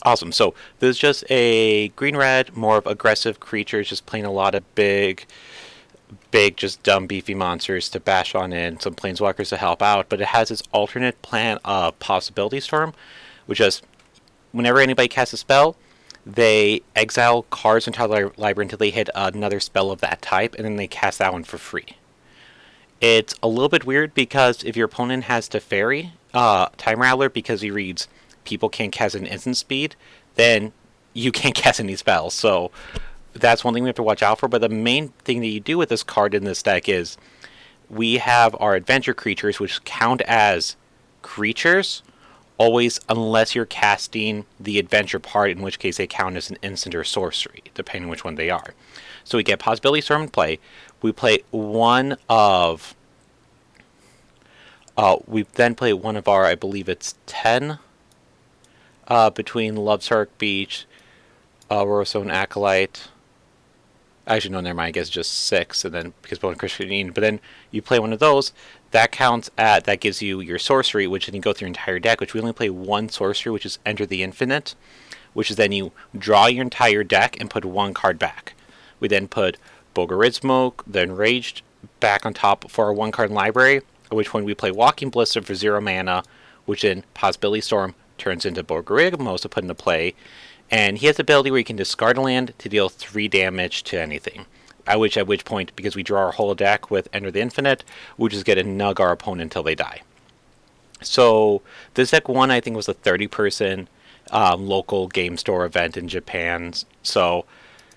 Awesome. So there's just a green-red, more of aggressive creatures, just playing a lot of big, just dumb, beefy monsters to bash on in, some planeswalkers to help out. But it has its alternate plan of Possibility Storm, which is whenever anybody casts a spell, they exile cards into their library until they hit another spell of that type, and then they cast that one for free. It's a little bit weird because if your opponent has Teferi, Time Rattler, because he reads people can't cast an instant speed, then you can't cast any spells. So that's one thing we have to watch out for. But the main thing that you do with this card in this deck is we have our adventure creatures, which count as creatures, always unless you're casting the adventure part, in which case they count as an instant or sorcery, depending on which one they are. So we get Possibility Storm in play. We play one of... we then play one of our, I believe it's 10, between Lovesark Beach, Rorostone Acolyte. Actually, no, never mind. I guess just 6, and then because Bone Christian. But then you play one of those. That counts at that gives you your sorcery, which then you go through your entire deck. Which we only play one sorcery, which is Enter the Infinite, which is then you draw your entire deck and put one card back. We then put Bogarizmo, then Raged back on top for our one card library. At which point we play Walking Ballista for 0 mana, which then Possibility Storm turns into Bogarizmo to put into play. And he has the ability where he can discard a land to deal 3 damage to anything. At which point, because we draw our whole deck with Enter the Infinite, we just get to nug our opponent until they die. So this deck won, I think, was a 30-person local game store event in Japan. So,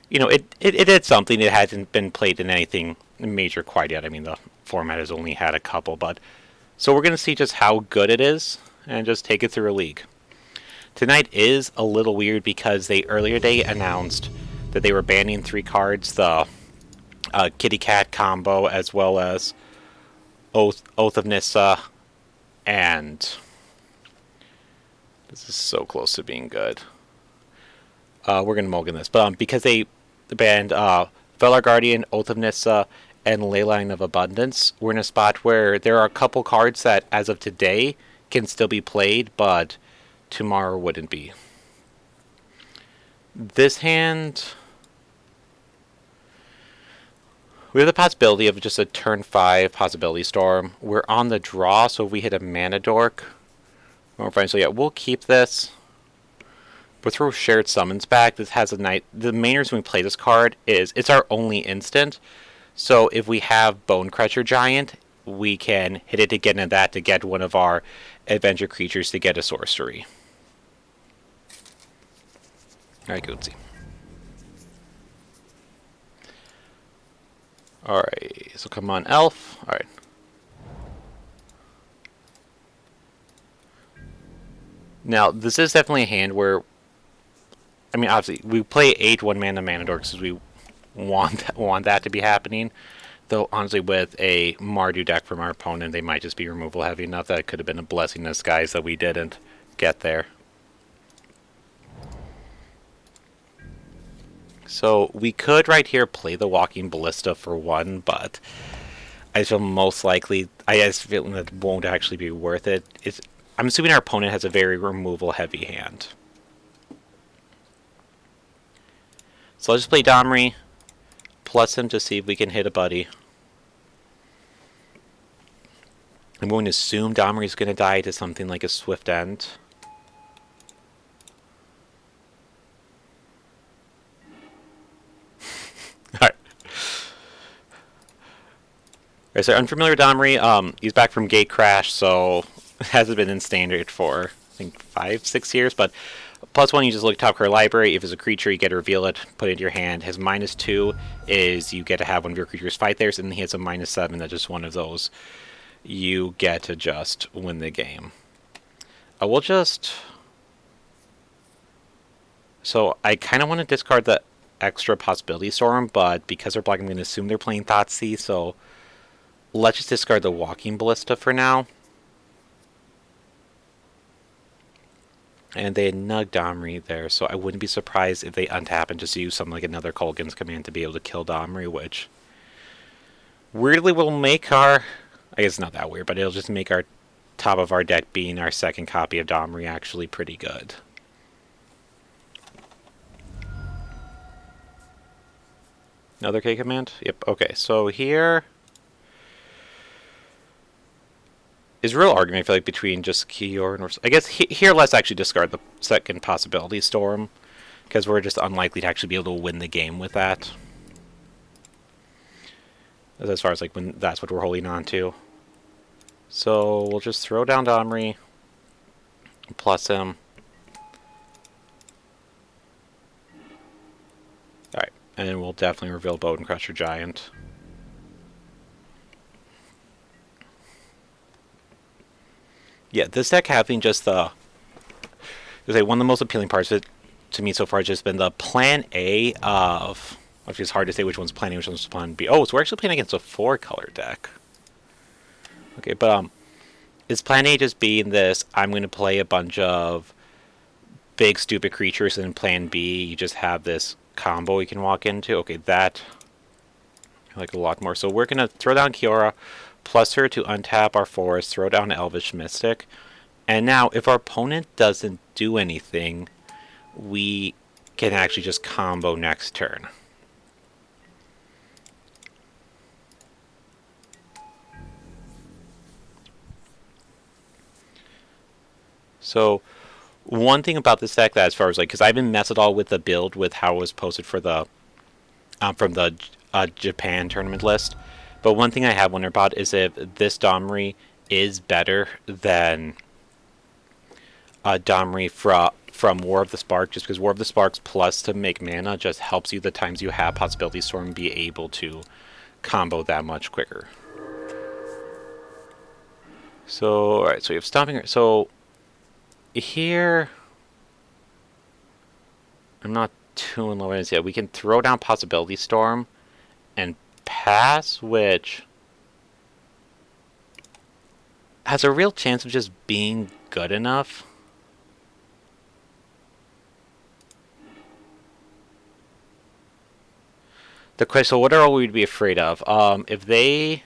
you know, it did something. It hasn't been played in anything major quite yet. I mean, the format has only had a couple. But so we're going to see just how good it is and just take it through a league. Tonight is a little weird because they earlier today announced that they were banning 3 cards, the Kitty Cat combo, as well as Oath of Nissa, and this is so close to being good. We're going to mulligan this, but because they banned Velar Guardian, Oath of Nissa, and Leyline of Abundance, we're in a spot where there are a couple cards that, as of today, can still be played, but tomorrow wouldn't be. This hand, we have the possibility of just a turn 5 Possibility Storm. We're on the draw, so if we hit a Mana Dork, we're fine. So yeah, we'll keep this. We'll throw Shared Summons back. This has a night. The main reason we play this card is it's our only instant. So if we have Bone Crusher Giant, we can hit it to get into that to get one of our adventure creatures to get a sorcery. Alright, Gootsie. Alright, so come on, Elf. Alright. Now, this is definitely a hand where, I mean, obviously, we play 8 1-mana Mana Dorks because we want that to be happening. Though, honestly, with a Mardu deck from our opponent, they might just be removal heavy enough that it could have been a blessing in disguise that we didn't get there. So we could right here play the Walking Ballista for 1, but I feel most likely, I just feel that won't actually be worth it. I'm assuming our opponent has a very removal heavy hand. So let's just play Domri, plus him to see if we can hit a buddy. I'm going to assume Domri's going to die to something like a Swift End. Alright. Alright, so unfamiliar Domri, he's back from Gate Crash, so it hasn't been in standard for, I think, 5-6 years, but +1, you just look top card library. If it's a creature, you get to reveal it, put it into your hand. His -2 is you get to have one of your creatures fight theirs, and he has a -7, that's just one of those. You get to just win the game. We'll just... So I kind of want to discard the extra Possibility Storm, but because they're black, I'm going to assume they're playing Thoughtseize, so let's just discard the Walking Ballista for now. And they had nugged Domri there, so I wouldn't be surprised if they untap and just use something like another Kolaghan's Command to be able to kill Domri, which weirdly will make our... I guess it's not that weird, but it'll just make our top of our deck being our second copy of Domri actually pretty good. Another K command? Yep, okay. So here is real argument, I feel like, between just Kiora and... I guess here let's actually discard the second possibility storm, because we're just unlikely to actually be able to win the game with that. As far as like when that's what we're holding on to. So we'll just throw down Domri, plus him. Alright, and we'll definitely reveal Bone Crusher Giant. Yeah, this deck having just the... one of the most appealing parts of it to me so far has just been the plan A of... Actually, it's hard to say which one's plan A, which one's plan B. Oh, so we're actually playing against a 4-color deck. Okay, but is plan A just being this, I'm going to play a bunch of big stupid creatures, and in plan B you just have this combo you can walk into? Okay, that I like a lot more. So we're going to throw down Kiora, plus her to untap our forest, throw down Elvish Mystic. And now, if our opponent doesn't do anything, we can actually just combo next turn. So, one thing about this deck that, as far as like, because I haven't messed at all with the build with how it was posted for the from the Japan tournament list, but one thing I have wondered about is if this Domri is better than Domri from War of the Spark, just because War of the Sparks plus to make mana just helps you the times you have Possibility Storm be able to combo that much quicker. So, alright, so we have Stomping... So, here... I'm not too in love with it yet. We can throw down Possibility Storm and pass, which has a real chance of just being good enough. The question, so what are we to be afraid of? If they...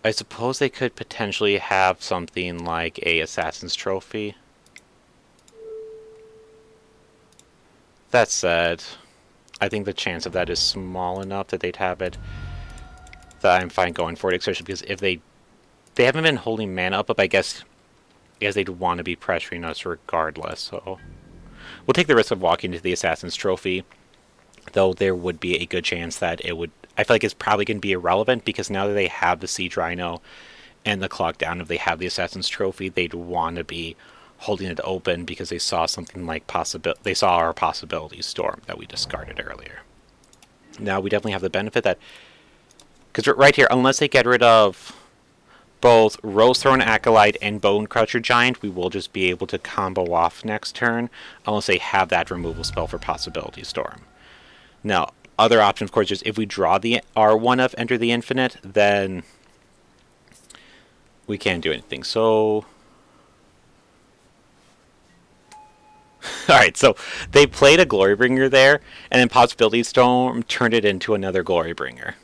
I suppose they could potentially have something like a Assassin's Trophy. That said, I think the chance of that is small enough that they'd have it that I'm fine going for it, especially because if they haven't been holding mana up, but I guess they'd want to be pressuring us regardless, so we'll take the risk of walking into the Assassin's Trophy, though there would be a good chance that it would... I feel like it's probably going to be irrelevant, because now that they have the Siege Rhino and the Clock Down, if they have the Assassin's Trophy, they'd want to be holding it open because they saw something like they saw our Possibility Storm that we discarded earlier. Now we definitely have the benefit that, because right here, unless they get rid of both Rose Throne Acolyte and Bone Crusher Giant, we will just be able to combo off next turn, unless they have that removal spell for Possibility Storm. Now, other option, of course, is if we draw the R1 of Enter the Infinite, then we can't do anything. So, alright, so they played a Glorybringer there, and then Possibility Storm turned it into another Glorybringer.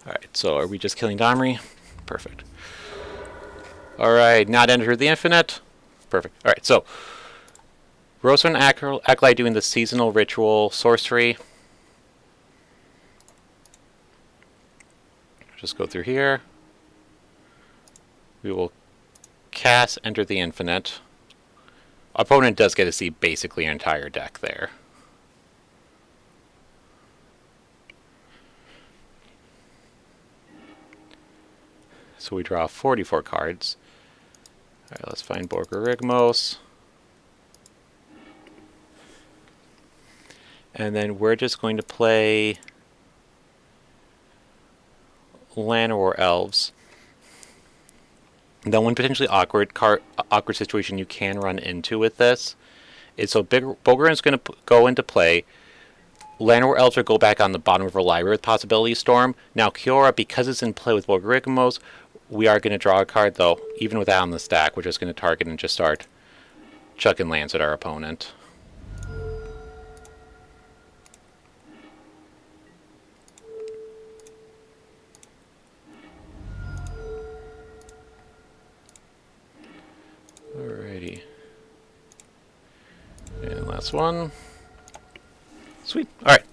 Alright, so are we just killing Domri? Perfect. Alright, not Enter the Infinite. Perfect. Alright, so Rose Throne Acolyte doing the Seasonal Ritual Sorcery. Just go through here. We will cast Enter the Infinite. Opponent does get to see basically your entire deck there. So we draw 44 cards. Alright, let's find Borborygmos. And then we're just going to play Llanowar Elves. The one potentially awkward situation you can run into with this is, so Boggart is going to go into play. Llanowar Elves will go back on the bottom of our library with Possibility Storm. Now Kiora, because it's in play with Borborygmos, we are going to draw a card, though. Even with that on the stack, we're just going to target and just start chucking lands at our opponent. last one. Sweet. Alright.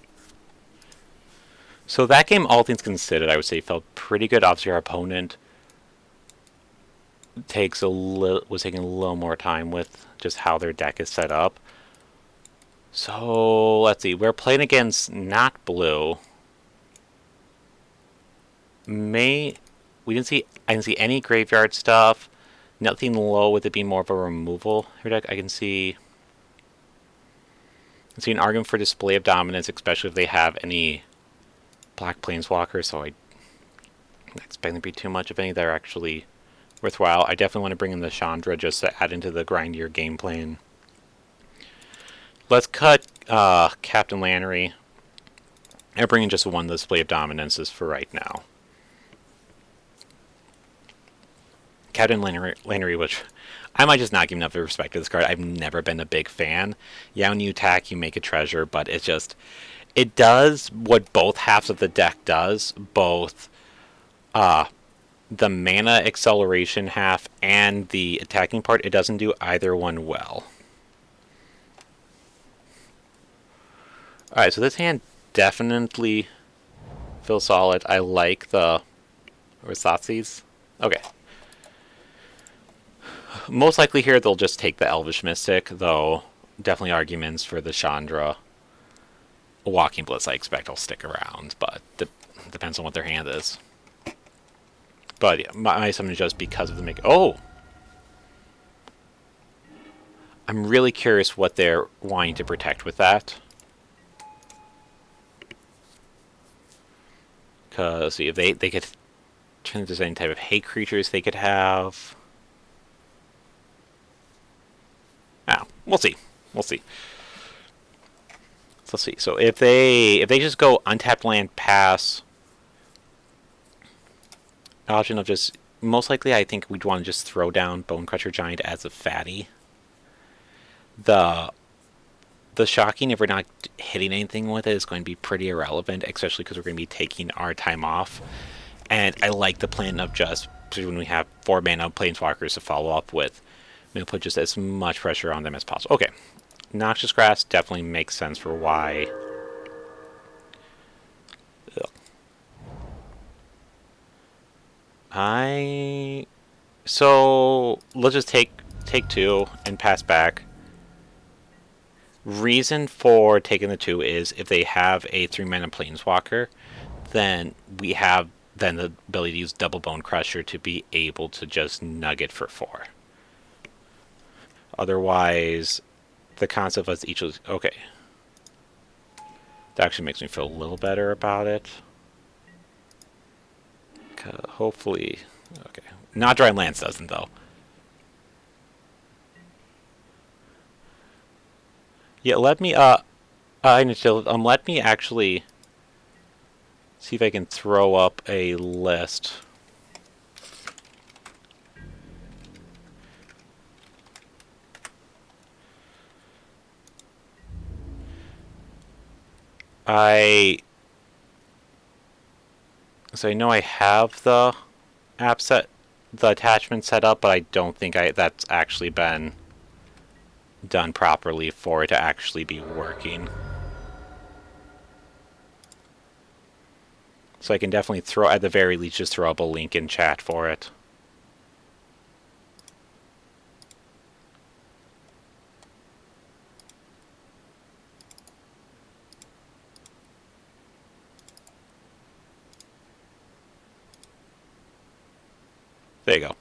So that game, all things considered, I would say felt pretty good. Obviously, our opponent was taking a little more time with just how their deck is set up. So, let's see. We're playing against not blue. I didn't see any graveyard stuff. Nothing low with it being more of a removal deck. I can see an argument for display of dominance, especially if they have any black planeswalkers, so I don't expect there to be too much of any that are actually worthwhile. I definitely want to bring in the Chandra just to add into the grindier game plan. Let's cut Captain Lannery and bring in just one display of dominances for right now. Captain Lannery, which I might just not give enough respect to this card. I've never been a big fan. Yeah, when you attack, you make a treasure, but it's just... It does what both halves of the deck does, both the mana acceleration half and the attacking part. It doesn't do either one well. Alright, so this hand definitely feels solid. I like the Risatsis. Okay. Most likely here they'll just take the Elvish Mystic, though definitely arguments for the Chandra. Walking Blitz I expect will stick around, but depends on what their hand is. But yeah, my assumption is just because of the make. Oh! I'm really curious what they're wanting to protect with that. Because if they could turn into any type of hate creatures they could have. Ah, we'll see. We'll see. So let's see. So if they just go untapped land, pass, option of just most likely I think we'd want to just throw down Bonecrusher Giant as a fatty. The shocking, if we're not hitting anything with it, is going to be pretty irrelevant, especially because we're going to be taking our time off. And I like the plan of just when we have 4 mana planeswalkers to follow up with, we'll put just as much pressure on them as possible. Okay, Noxious Grass definitely makes sense for why. So let's just take 2 and pass back. Reason for taking the 2 is if they have a 3-mana planeswalker, then we have the ability to use double Bonecrusher to be able to just nugget for 4. Otherwise, the concept of each of... Okay. That actually makes me feel a little better about it. Hopefully... Okay. Not Dry Lands doesn't, though. Yeah, let me, let me actually see if I can throw up a list. So I know I have the the attachment set up, but I don't think that's actually been done properly for it to actually be working. So I can definitely throw, at the very least, just throw up a link in chat for it. There you go.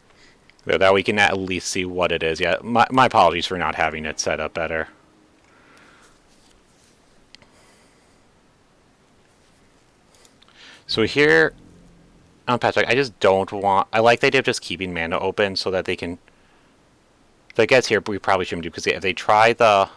So that we can at least see what it is. Yeah, my apologies for not having it set up better. So here on Patrick, I just don't want... I like the idea of just keeping mana open so that they can... If it gets here, we probably shouldn't do, because if they try the...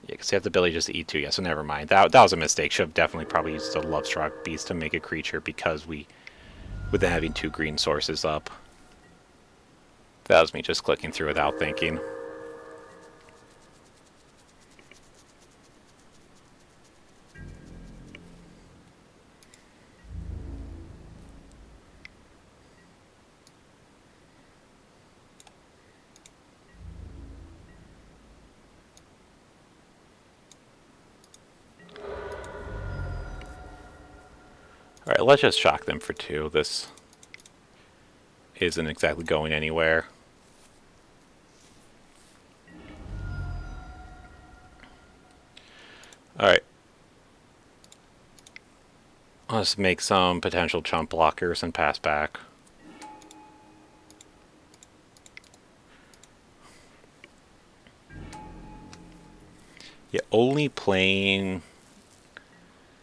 Yeah, because they have the ability just to eat 2. Yeah, so never mind. That was a mistake. Should have definitely probably used the Lovestruck Beast to make a creature, because with them having 2 green sources up. That was me just clicking through without thinking. Alright, let's just shock them for 2. This isn't exactly going anywhere. Alright. Let's make some potential chump blockers and pass back. Yeah, only playing...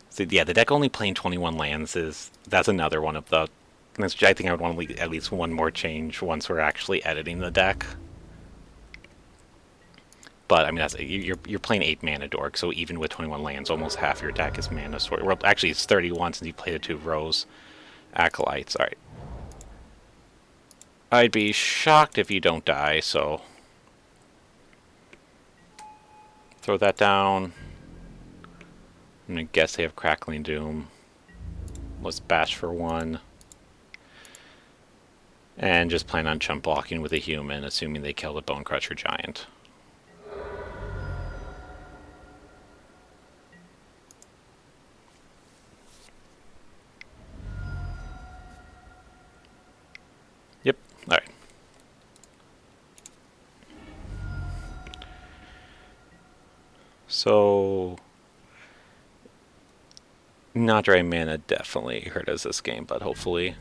So yeah, the deck only playing 21 lands that's another one of the... I think I would want to leave at least one more change once we're actually editing the deck. But I mean, you're playing 8 mana dork, so even with 21 lands, almost half your deck is mana sword. Well, actually, it's 31 since you played the 2 Rose Acolytes. All right. I'd be shocked if you don't die, so throw that down. I'm gonna guess they have Crackling Doom. Let's bash for 1. And just plan on chump blocking with a human, assuming they kill the Bonecrusher Giant. Yep, alright. So... not dry mana definitely hurt us this game, but hopefully...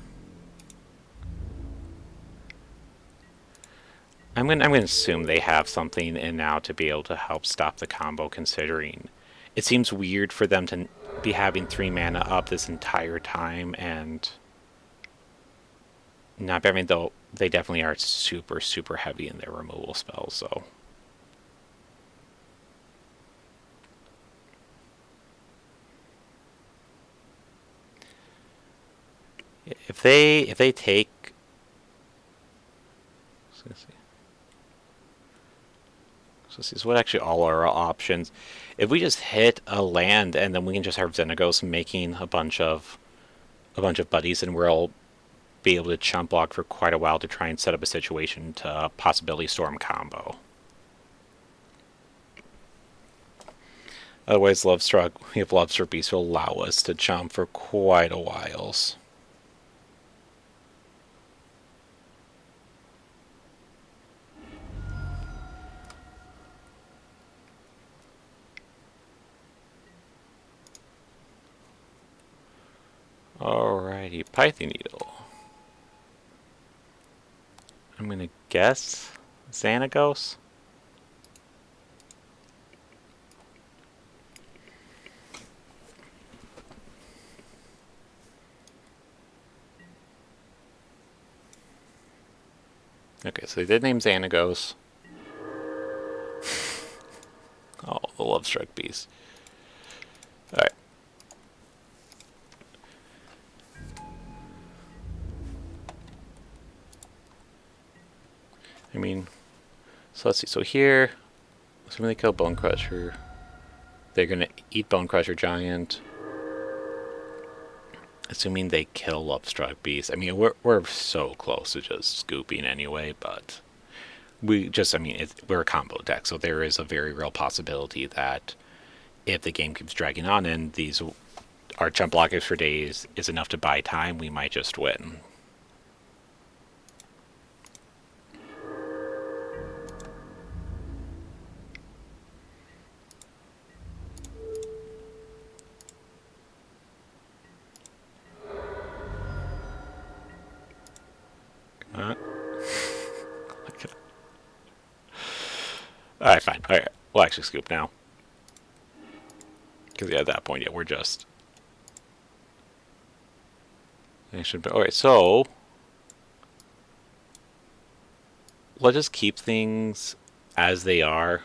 I'm gonna assume they have something in now to be able to help stop the combo, considering it seems weird for them to be having 3 mana up this entire time and not. I mean, though they definitely are super, super heavy in their removal spells, so. If they take... let's see. So this is what actually all our options. If we just hit a land and then we can just have Xenagos making a bunch of buddies, and we'll be able to chump block for quite a while to try and set up a situation to possibility storm combo. Otherwise, we have Lovestruck Beast will allow us to chump for quite a while. Alrighty, Python Needle. I'm gonna guess Xanagos. Okay, so they did name Xanagos. Oh, the Lovestruck Beast. Alright. I mean, so let's see. So here, assuming they kill Bonecrusher, they're going to eat Bonecrusher Giant. Assuming they kill Lovestruck Beast. I mean, we're so close to just scooping anyway, but we just, I mean, we're a combo deck, so there is a very real possibility that if the game keeps dragging on and these are chump blockers for days is enough to buy time, we might just win. Alright, fine. Alright, we'll actually scoop now. Because, yeah, at that point, yeah, we're just... Alright, so... let's just keep things as they are.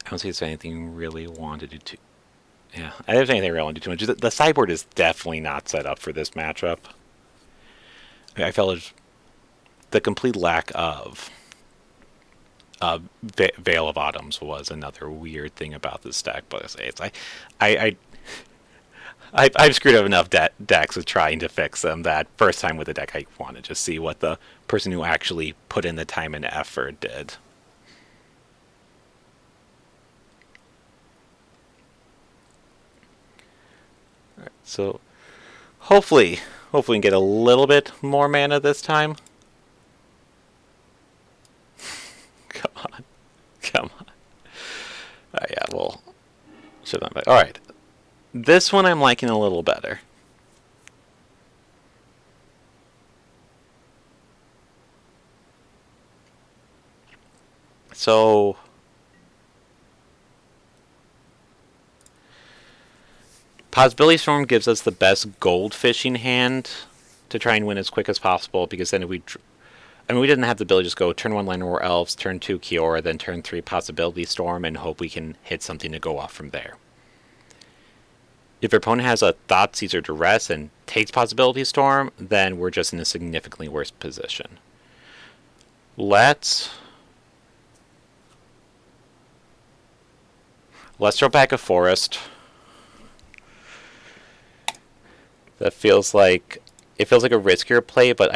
I don't see if there's anything really wanted to do. Yeah, I don't think anything really wanted to do too much. The sideboard is definitely not set up for this matchup. I felt the complete lack of Veil of Autumns was another weird thing about this deck. But I've screwed up enough decks with trying to fix them that first time with the deck I want to just see what the person who actually put in the time and effort did. So hopefully we can get a little bit more mana this time. Come on. Come on. Yeah, well, should have done. All right. This one I'm liking a little better. So Possibility Storm gives us the best gold fishing hand to try and win as quick as possible, because then if we we didn't have the ability to just go turn 1 Llanowar Elves, turn 2 Kiora, then turn 3 Possibility Storm, and hope we can hit something to go off from there. If your opponent has a Thoughtseize or Duress and takes Possibility Storm, then we're just in a significantly worse position. Let's throw back a Forest. That feels like a riskier play, but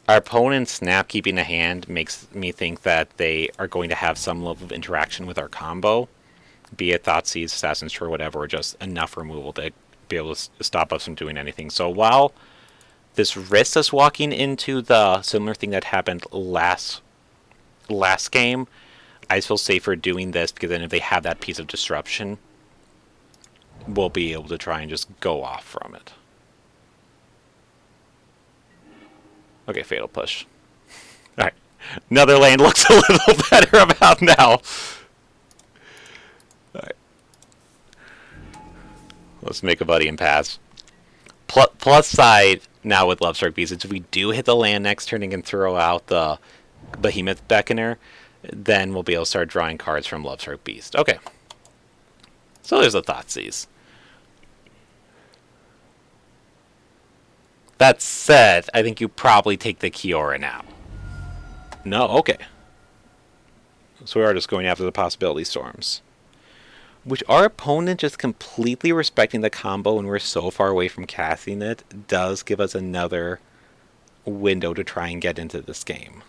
our opponent's snap keeping a hand makes me think that they are going to have some level of interaction with our combo, be it Thoughtseize, Assassin's True, or whatever, or just enough removal to be able to stop us from doing anything. So while this risks us walking into the similar thing that happened last game, I just feel safer doing this, because then if they have that piece of disruption, we'll be able to try and just go off from it. Okay, Fatal Push. Alright. Netherland looks a little better about now. Alright. Let's make a buddy and pass. Plus side now with Lovestruck Beast is if we do hit the land next turn and can throw out the Behemoth Beckoner, then we'll be able to start drawing cards from Lovestruck Beast. Okay. So there's a Thoughtseize. That said, I think you probably take the Kiora now. No? Okay. So we are just going after the Possibility Storms. Which our opponent just completely respecting the combo and we're so far away from casting it does give us another window to try and get into this game.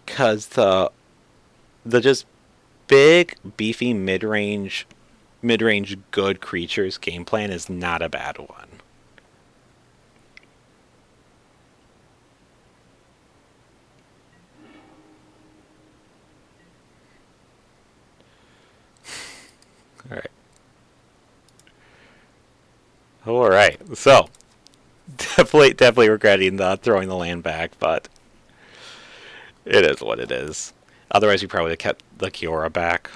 Because the just big, beefy, mid-range good creatures game plan is not a bad one. Alright, so definitely regretting throwing the land back, but it is what it is. Otherwise we probably would have kept the Kiora back.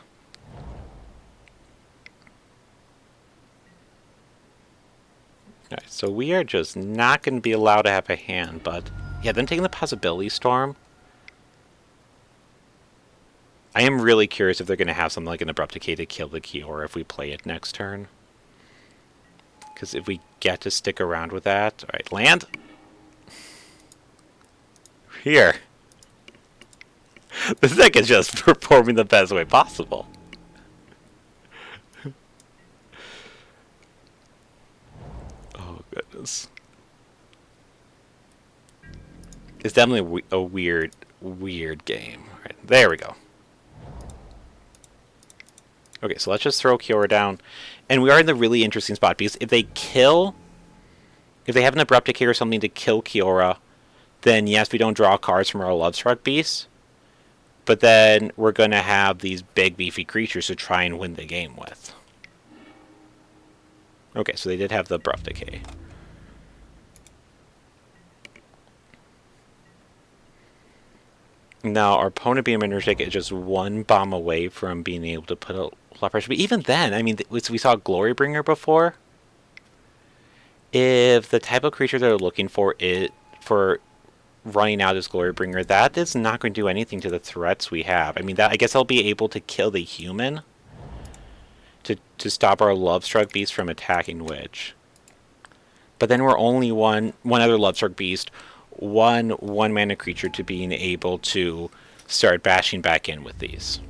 Alright, so we are just not going to be allowed to have a hand, but yeah, then taking the Possibility Storm. I am really curious if they're going to have something like an Abrupt Decay to kill the Kiora if we play it next turn. Because if we get to stick around with that... Alright, land! Here! The deck is just performing the best way possible. Oh, goodness. It's definitely a weird game. Alright, there we go. Okay, so let's just throw Kiora down. And we are in the really interesting spot, because if they have an Abrupt Decay or something to kill Kiora, then yes, we don't draw cards from our Lovestruck Beast, but then we're going to have these big beefy creatures to try and win the game with. Okay, so they did have the Abrupt Decay. Now, our opponent being Energetic is just one bomb away from being able to put a lot of pressure. But even then, I mean, we saw Glorybringer before. If the type of creature they're looking for running out as Glorybringer, that is not going to do anything to the threats we have. I mean, I guess they'll be able to kill the human to stop our Lovestruck Beast from attacking Witch. But then we're only one other Lovestruck Beast, one mana creature to being able to start bashing back in with these.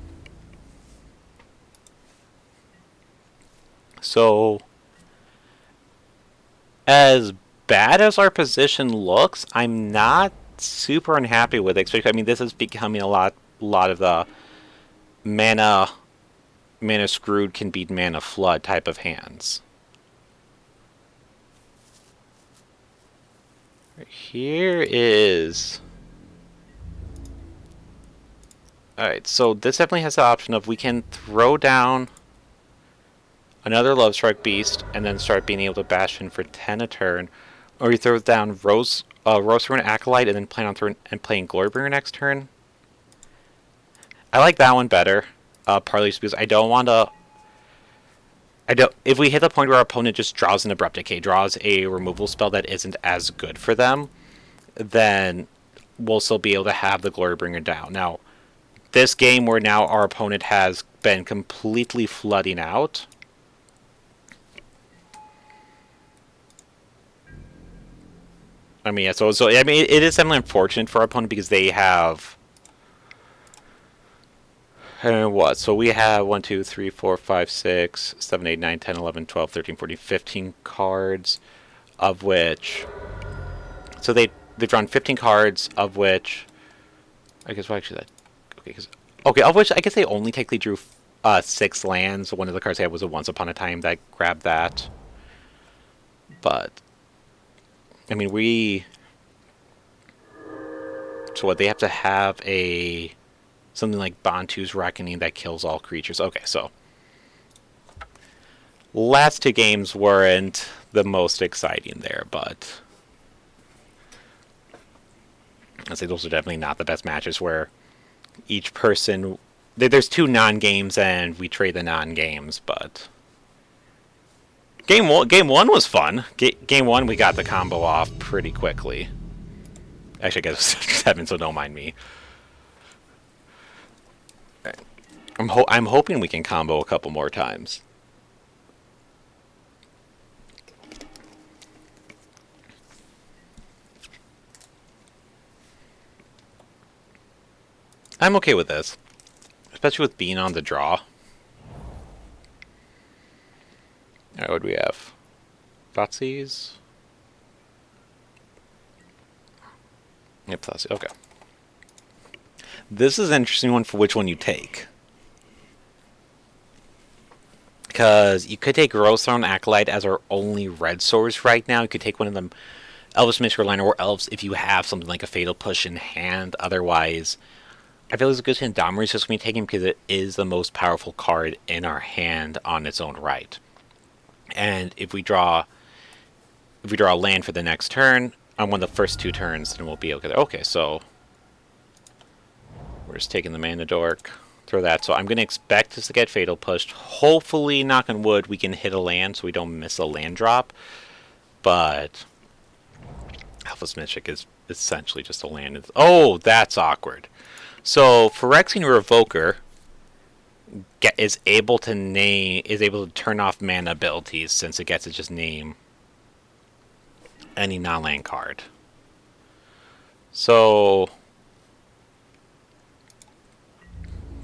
So, as bad as our position looks, I'm not super unhappy with it. I mean, this is becoming a lot of the mana screwed can beat mana flood type of hands. Here is... Alright, so this definitely has the option of we can throw down another Lovestruck Beast and then start being able to bash in for 10 a turn. Or you throw down Roseruin Acolyte and then plan on playing Glorybringer next turn. I like that one better, partly just because I don't want to... If we hit the point where our opponent just draws an Abrupt Decay, draws a removal spell that isn't as good for them, then we'll still be able to have the Glorybringer down. Now, this game where now our opponent has been completely flooding out, I mean, yeah, so I mean, it is definitely unfortunate for our opponent because they have... what? So we have 1, 2, 3, 4, 5, 6, 7, 8, 9, 10, 11, 12, 13, 14, 15 cards, of which... So they've drawn 15 cards, of which... I guess, well, actually, that... Okay, of which I guess they only technically drew 6 lands. One of the cards they had was a Once Upon a Time that grabbed that. But... I mean, so what, they have to have something like Bantu's Reckoning that kills all creatures. Okay, so last 2 games weren't the most exciting there, but I'd say those are definitely not the best matches where each person... There's 2 non-games and we trade the non-games, but... Game one was fun. Game 1, we got the combo off pretty quickly. Actually, I guess it was 7, so don't mind me. I'm hoping we can combo a couple more times. I'm okay with this, especially with being on the draw. Alright, what do we have? Thoughtseize? Yep, Thoughtseize. Okay. This is an interesting one for which one you take. Because you could take Roseruin Acolyte as our only red source right now. You could take one of them, Elvish Mishra Liner or Elves, if you have something like a Fatal Push in hand. Otherwise, I feel it's a good thing Domri is just going to be taken because it is the most powerful card in our hand on its own right. And if we draw a land for the next turn, on one of the first 2 turns, then we'll be okay. Okay, so we're just taking the Mana Dork, throw that. So I'm going to expect us to get Fatal Pushed. Hopefully, knock on wood, we can hit a land so we don't miss a land drop. But Alpha's Mystic is essentially just a land. Oh, that's awkward. So Phyrexian Revoker is able to turn off mana abilities since it gets to just name any non-land card. So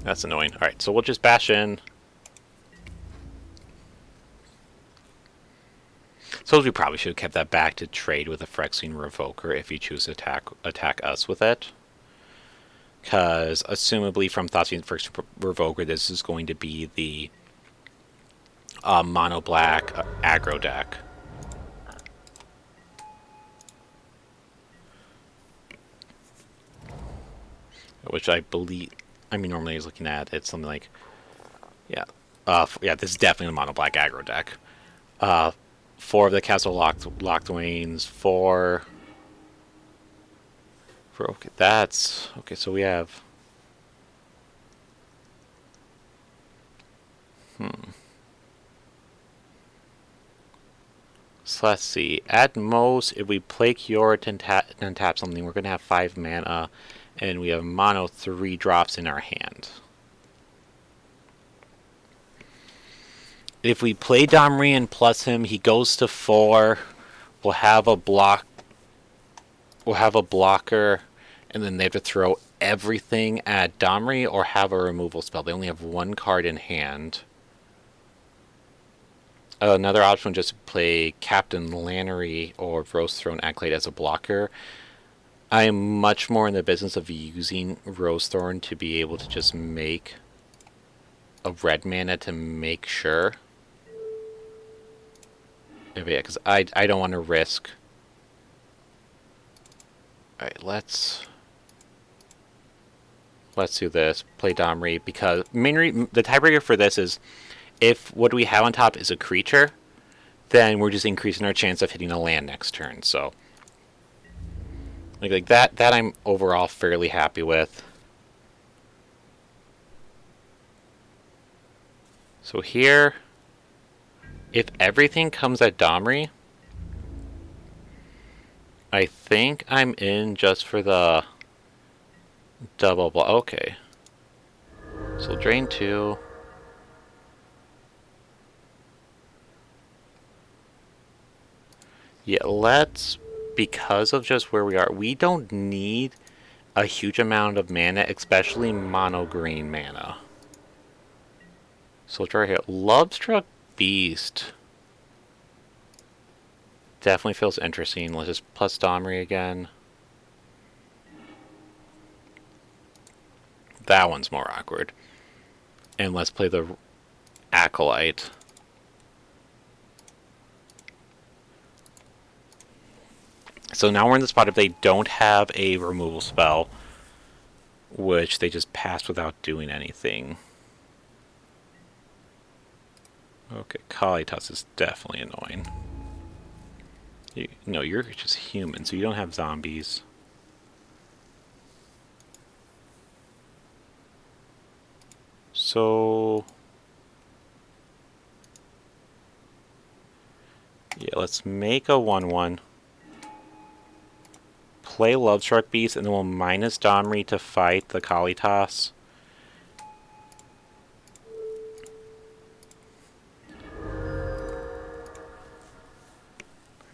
that's annoying. Alright, so we'll just bash in. Suppose we probably should have kept that back to trade with a Phyrexian Revoker if you choose to attack us with it. Because, assumably from Thoughtseize Phyrexian Revoker, this is going to be the mono-black aggro deck. Which I believe... I mean, normally I was looking at it's something like... Yeah. Yeah, this is definitely the mono-black aggro deck. 4 of the Castle Locthwains, 4... Okay, that's... Okay, so we have... So let's see. At most, if we play Cure and tap something, we're going to have 5 mana, and we have mono 3 drops in our hand. If we play Domrian plus him, he goes to 4. We'll have a block. We'll have a blocker, and then they have to throw everything at Domri or have a removal spell. They only have 1 card in hand. Another option would just play Captain Lannery or Roseruin Acolyte as a blocker. I am much more in the business of using Rosethorn to be able to just make a red mana to make sure. Yeah, because I don't want to risk. Alright, let's do this. Play Domri, because the tiebreaker for this is if what we have on top is a creature, then we're just increasing our chance of hitting a land next turn. So like that I'm overall fairly happy with. So here, if everything comes at Domri, I think I'm in just for the double block. Okay. So drain 2. Yeah, let's, because of just where we are, we don't need a huge amount of mana, especially mono green mana. So let's try here. Lovestruck Beast definitely feels interesting. Let's just plus Domri again. That one's more awkward. And let's play the Acolyte. So now we're in the spot if they don't have a removal spell, which they just pass without doing anything. Okay, Kalitas is definitely annoying. No, you're just human, so you don't have zombies. So yeah, let's make a 1/1. Play Lovestruck Beast, and then we'll minus Domri to fight the Kalitas.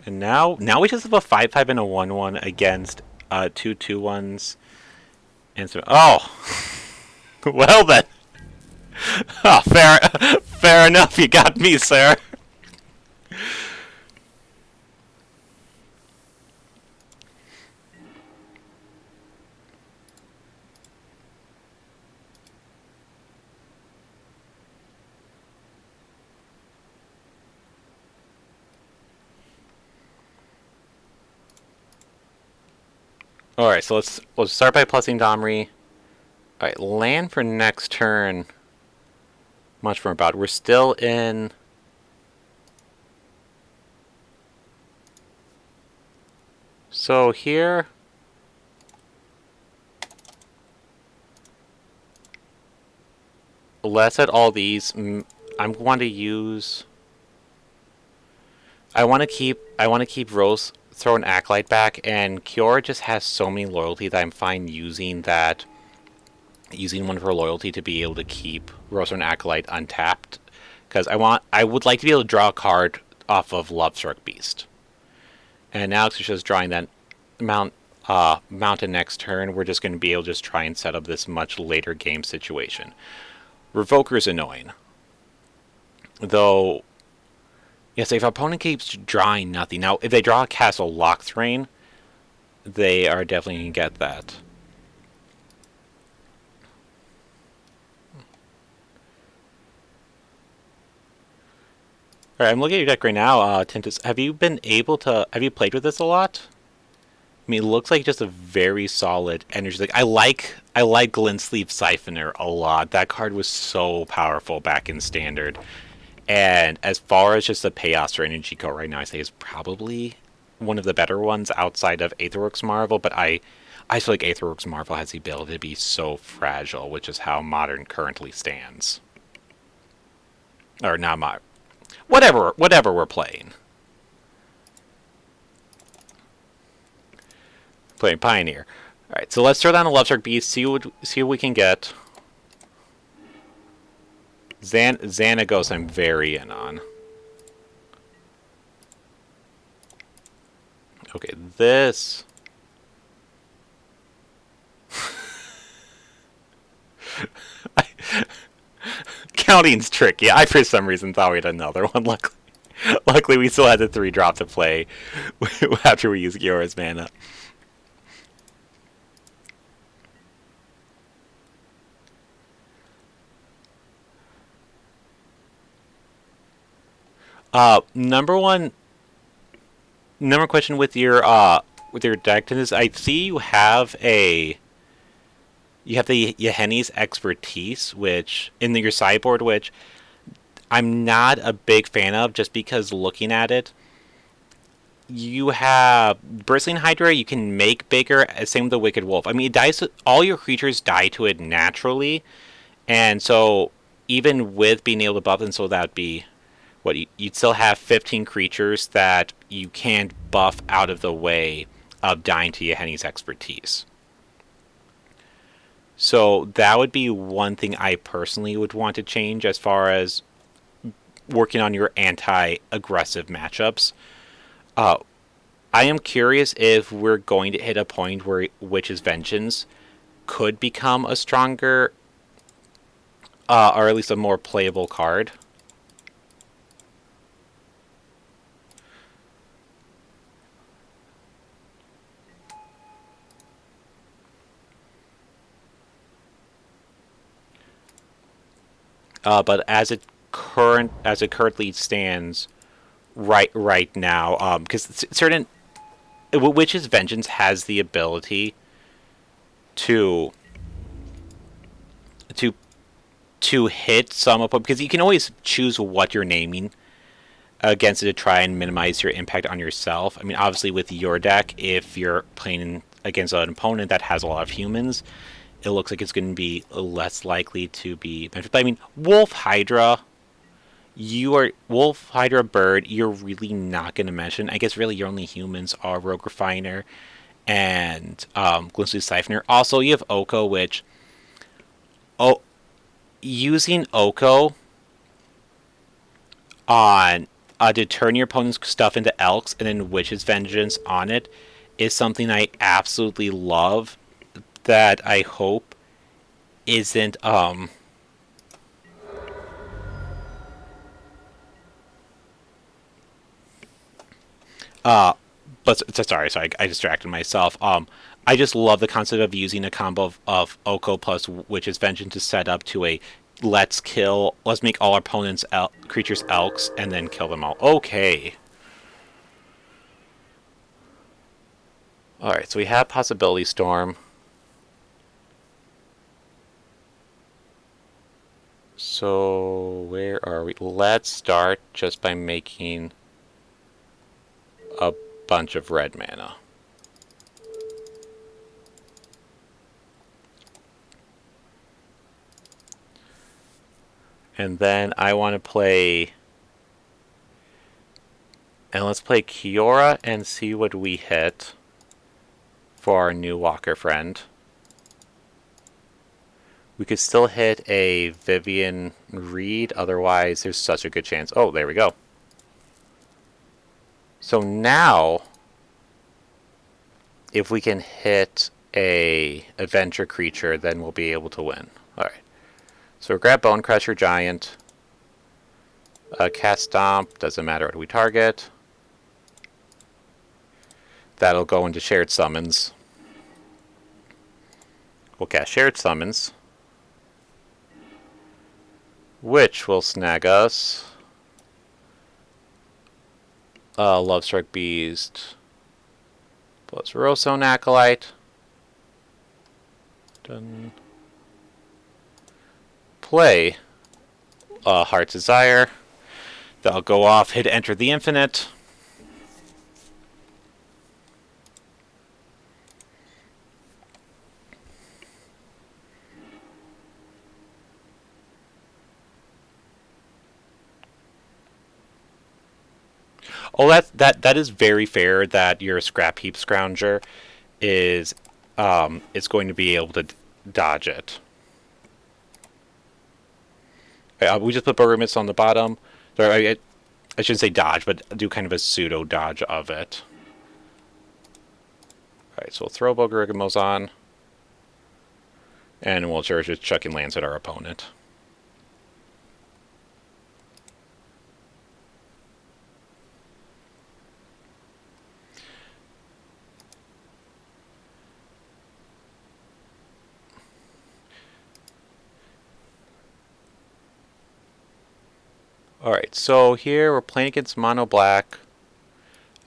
And now we just have a 5/5 and a 1/1 against 2 2/1s. And so, oh, well then. Oh, fair enough. You got me, sir. Alright, so let's start by plussing Domri. Alright, land for next turn. Much more about. We're still in. So here. Let's at all these. I'm going to use. I want to keep Rose throw an Acolyte back, and Kiora just has so many loyalty that I'm fine using that. Using one of her loyalty to be able to keep Rose and Acolyte untapped, because I would like to be able to draw a card off of Lovestruck Beast. And now it's just drawing that mountain next turn. We're just going to be able to just try and set up this much later game situation. Revoker's annoying, though. Yes, if opponent keeps drawing nothing. Now, if they draw a Castle Locthrain, they are definitely going to get that. Alright, I'm looking at your deck right now, Tintus. Have you played with this a lot? I mean, it looks like just a very solid energy. Like I like Glintsleeve Siphoner a lot. That card was so powerful back in Standard. And as far as just the Chaos or Energy card right now, I say is probably one of the better ones outside of Aetherworks Marvel. But I feel like Aetherworks Marvel has the ability to be so fragile, which is how Modern currently stands. Or not Modern. Whatever we're playing. Playing Pioneer. Alright, so let's throw down a Lovestruck Beast, see what we can get. Xanagos I'm very in on. Okay, this... Counting's tricky. I, for some reason, thought we had another one. Luckily, we still had the 3-drop to play after we used Kiora's mana. Number one, number question with your deck is I see you have the Yahenni's expertise, which in your sideboard, which I'm not a big fan of, just because looking at it, you have Bristling Hydra. You can make bigger. Same with the Wicked Wolf. I mean, it dies. All your creatures die to it naturally, and so even with being able to buff them, so that'd be what you'd still have 15 creatures that you can't buff out of the way of dying to Yahenni's expertise. So that would be one thing I personally would want to change as far as working on your anti-aggressive matchups. Uh, I am curious if we're going to hit a point where Witch's Vengeance could become a stronger, or at least a more playable card. But as it currently stands, right now, because certain Witch's Vengeance has the ability to to to hit some of, because you can always choose what you're naming against it to try and minimize your impact on yourself. I mean, obviously with your deck, if you're playing against an opponent that has a lot of humans, it looks like it's going to be less likely to be beneficial. But I mean, Wolf Hydra Bird. You're really not going to mention. I guess really your only humans are Rogue Refiner and Gloomsweet Siphoner. Also, you have Oko, which oh, using Oko on to turn your opponent's stuff into Elks and then Witch's Vengeance on it is something I absolutely love. That I hope isn't uh but sorry, I distracted myself. I just love the concept of using a combo of Oko plus Witch's Vengeance to set up to a let's make all our opponents creatures elks and then kill them all. Okay. Alright, so we have Possibility Storm. So where are we? Let's start just by making a bunch of red mana. And then I want to play... And let's play Kiora and see what we hit for our new Walker friend. We could still hit a Vivian Reed, otherwise there's such a good chance. Oh, there we go. So now, if we can hit a adventure creature, then we'll be able to win. Alright. So grab Bonecrusher Giant. Cast Stomp, doesn't matter what we target. That'll go into Shared Summons. We'll cast Shared Summons, which will snag us Lovestruck Beast plus Rosone Acolyte. Done. Play Heart's Desire. That'll go off, hit Enter the Infinite. Oh, that is very fair that your Scrap Heap Scrounger is going to be able to dodge it. We just put Burger on the bottom. Sorry, I shouldn't say dodge, but do kind of a pseudo dodge of it. Alright, so we'll throw Bogarigamos on. And we'll just chucking lands at our opponent. Alright, so here we're playing against Mono Black.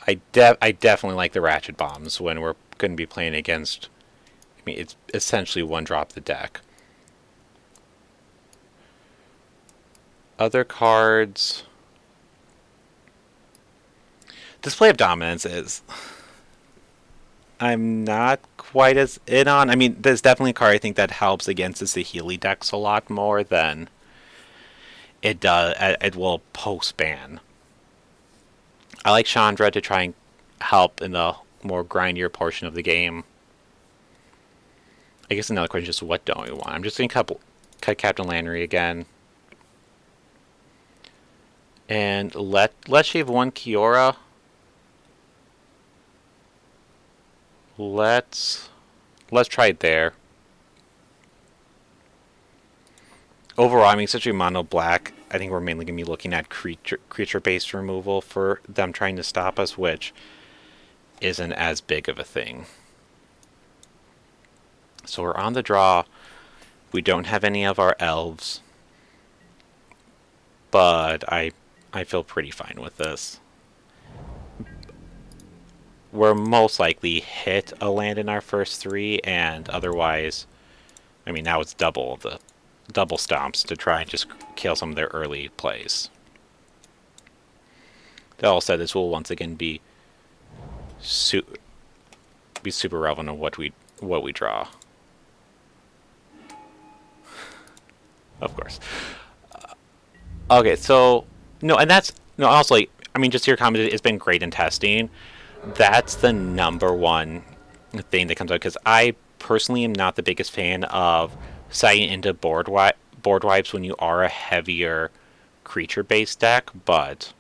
I definitely like the Ratchet Bombs when we're going to be playing against... I mean, it's essentially one-drop the deck. Other cards... Display of Dominance is... I'm not quite as in on. I mean, there's definitely a card I think that helps against the Saheeli decks a lot more than it does. It will post-ban. I like Chandra to try and help in the more grindier portion of the game. I guess another question is just what don't we want? I'm just going to cut Captain Landry again. And let's shave one Kiora. Let's try it there. Overall, I mean, essentially Mono Black, I think we're mainly going to be looking at creature-based removal for them trying to stop us, which isn't as big of a thing. So we're on the draw. We don't have any of our elves. But I feel pretty fine with this. We're most likely hit a land in our first three, and otherwise, I mean, now it's double stomps to try and just kill some of their early plays. That all said, this will once again be super relevant of what we draw. Of course. Okay, so no, and that's no. Also, like, I mean, just your comment, it's been great in testing. That's the #1 thing that comes out, because I personally am not the biggest fan of sighting into board wipes when you are a heavier creature-based deck. But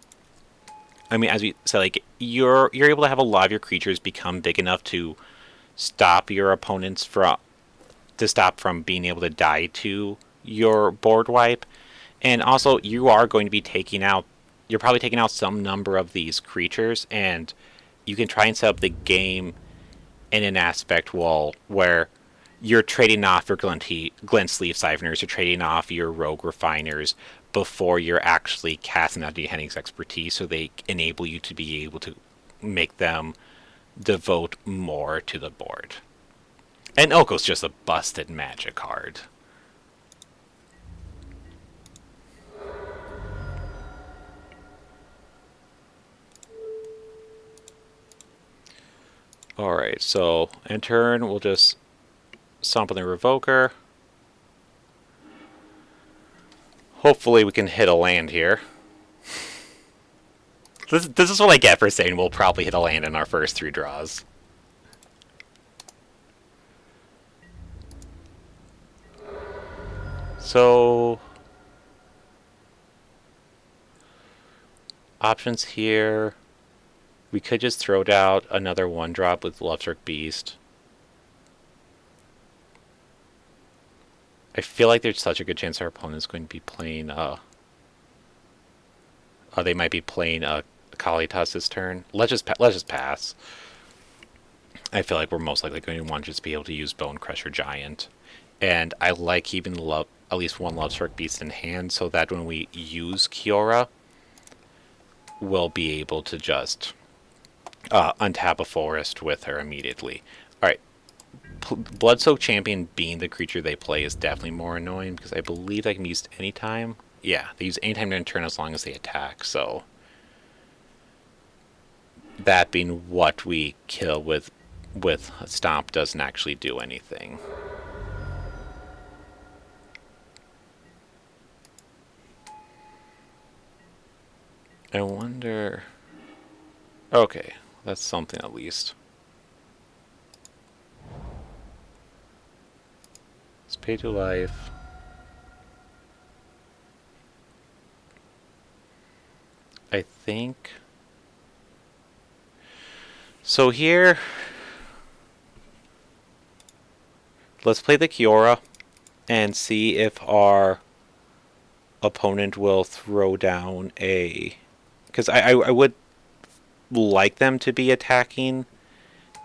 I mean, as we said, like you're able to have a lot of your creatures become big enough to stop your opponents from being able to die to your board wipe, and also you are going to be you're probably taking out some number of these creatures, and you can try and set up the game in an aspect where you're trading off your Glint-Sleeve Siphoners, you're trading off your Rogue Refiners before you're actually casting out Hennings's expertise, so they enable you to be able to make them devote more to the board. And Oko's just a busted Magic card. Alright, so in turn, we'll just sample the Revoker. Hopefully we can hit a land here. This is what I get for saying we'll probably hit a land in our first 3 draws. So... options here... We could just throw down another 1-drop with Lovestruck Beast. I feel like there's such a good chance our opponent's going to be playing they might be playing Kalitas this turn. Let's just pass. I feel like we're most likely going to want to just be able to use Bone Crusher Giant. And I like keeping at least one Lovestruck Beast in hand, so that when we use Kiora, we'll be able to just untap a forest with her immediately. Alright, Bloodsoaked Champion being the creature they play is definitely more annoying, because I believe they can be used anytime. Yeah, they use anytime during turn as long as they attack, so... that being what we kill with Stomp doesn't actually do anything. I wonder... okay, that's something at least. Let's pay to life. I think... so here... let's play the Kiora and see if our opponent will throw down a... because I would like them to be attacking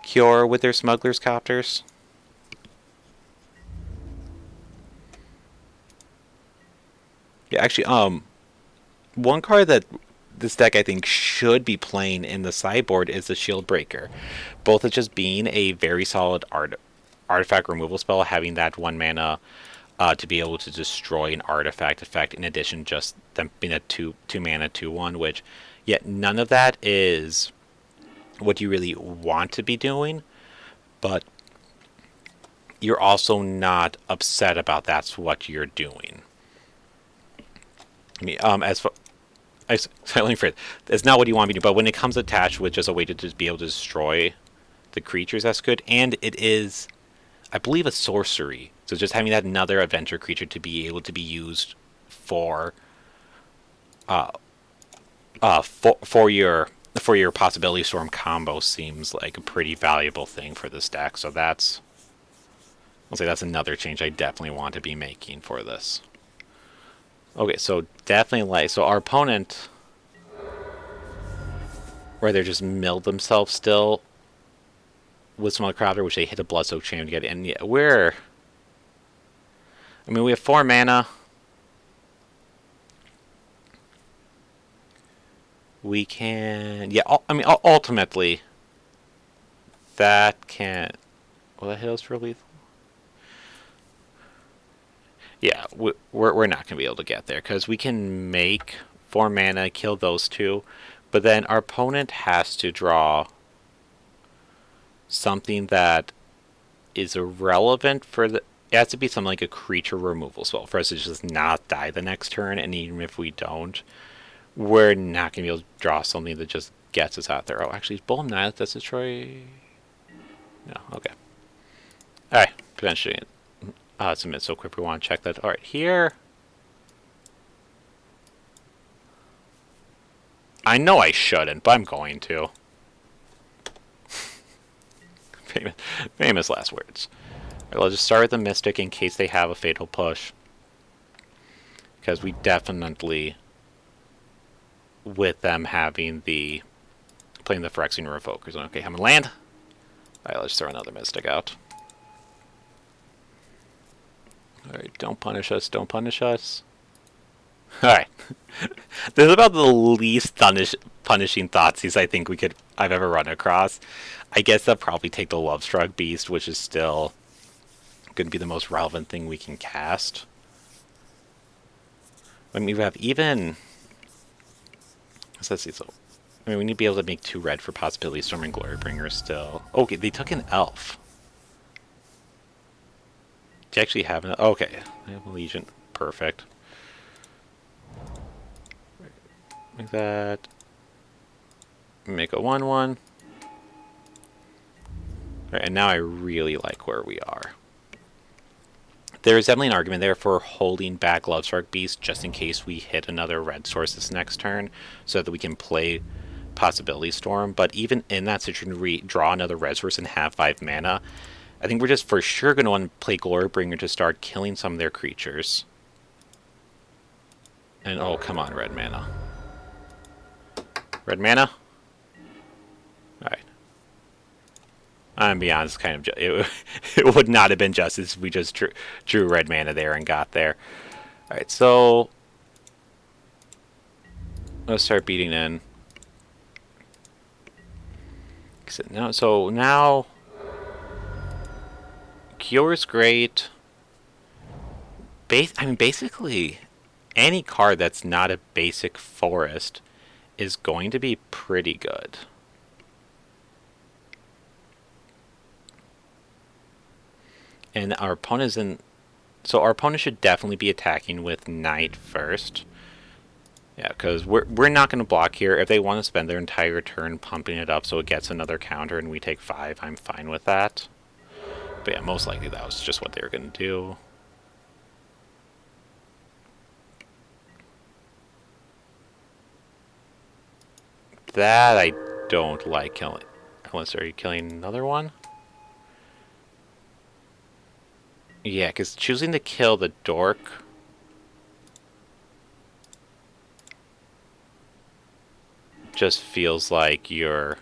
Kiora with their Smuggler's Copters. Yeah, actually, one card that this deck I think should be playing in the sideboard is the Shield Breaker. Both of just being a very solid artifact removal spell, having that 1 mana to be able to destroy an artifact effect, in addition just them being a 2 mana 2/1, which yet none of that is what you really want to be doing, but you're also not upset about that's what you're doing. I mean, let me phrase, it's not what you want to do, but when it comes attached with just a way to just be able to destroy the creatures, that's good. And it is, I believe, a sorcery. So just having that another adventure creature to be able to be used for your Possibility Storm combo seems like a pretty valuable thing for this deck. So I'll say that's another change I definitely want to be making for this. Okay, so definitely so our opponent, where they just milled themselves still with some other Crowder, which they hit a Bloodsoaked Champion to get in. Yeah, we have 4 mana. We can, ultimately, that can't. Will that hit us for lethal? Yeah, we're not gonna be able to get there because we can make 4 mana, kill those 2, but then our opponent has to draw something that is irrelevant for the. It has to be something like a creature removal spell for us to just not die the next turn, and even if we don't, we're not going to be able to draw something that just gets us out there. Oh, actually, is Bold Night, does destroy? No, okay. Alright, potentially. Submit so quick, we want to check that. Alright, here. I know I shouldn't, but I'm going to. Famous last words. Alright, let's just start with the Mystic in case they have a Fatal Push. Because we definitely, with them having playing the Phyrexian Revokers. Okay, I'm gonna land. Alright, let's throw another Mystic out. Alright, don't punish us, don't punish us. Alright. This is about the least punishing Thoughtseize I think I've ever run across. I guess I'll probably take the Lovestruck Beast, which is still going to be the most relevant thing we can cast. I mean, we have even. Let's see. So, we need to be able to make 2 red for Possibility Storm and Glorybringer still. Okay, they took an elf. Do you actually have an? Okay, I have a Legion. Perfect. Like that. Make a 1/1. Alright, and now I really like where we are. There's definitely an argument there for holding back Lovestruck Beast just in case we hit another red source this next turn, so that we can play Possibility Storm. But even in that situation, we draw another red source and have 5 mana. I think we're just for sure going to want to play Glorybringer to start killing some of their creatures. And oh, come on, red mana. Red mana? Alright. I'm gonna be honest, it would not have been justice if we just drew red mana there and got there. Alright, so let's start beating in. So now Cure's great. Basically, any card that's not a basic forest is going to be pretty good. And our opponent isn't. So our opponent should definitely be attacking with Knight first. Yeah, because we're not going to block here. If they want to spend their entire turn pumping it up so it gets another counter and we take 5, I'm fine with that. But yeah, most likely that was just what they were going to do. That I don't like killing. Unless, are you killing another one? Yeah, because choosing to kill the Dork just feels like it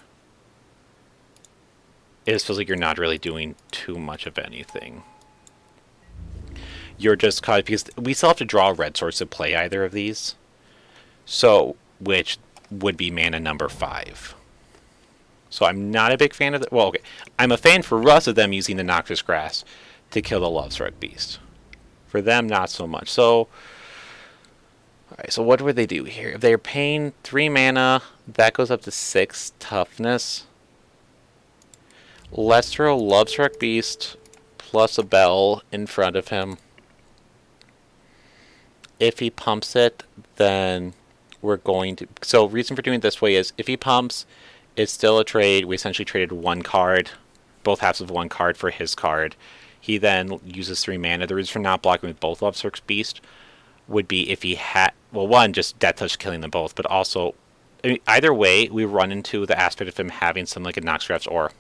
just feels like you're not really doing too much of anything. You're just caught because we still have to draw a red source to play either of these. So, which would be mana number 5. So I'm not a big fan of it. Well, okay. I'm a fan for us of them using the Noxious Grass to kill the Lovestruck Beast. For them, not so much. So, alright, so what would they do here? If they're paying 3 mana, that goes up to 6 toughness. Let's throw Lovestruck Beast plus a bell in front of him. If he pumps it, then we're going to... So, reason for doing it this way is, if he pumps, it's still a trade. We essentially traded 1 card, both halves of 1 card for his card. He then uses 3 mana. The reason for not blocking with both Lovestruck Beast would be if he had... Well, one, just Death Touch killing them both, but also... I mean, either way, we run into the aspect of him having something like a Noxious Grass or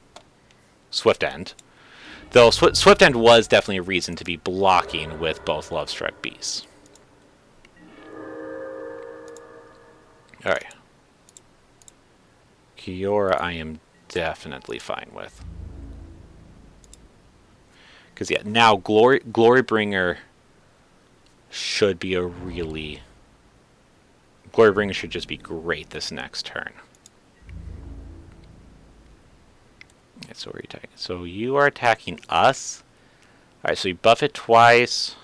Swift End. Though Swift End was definitely a reason to be blocking with both Lovestruck Beasts. Alright. Kiora I am definitely fine with. Because, yeah, now Glorybringer should be a really... Glorybringer should just be great this next turn. Okay, so where are you attacking? So you are attacking us. Alright, so you buff it twice.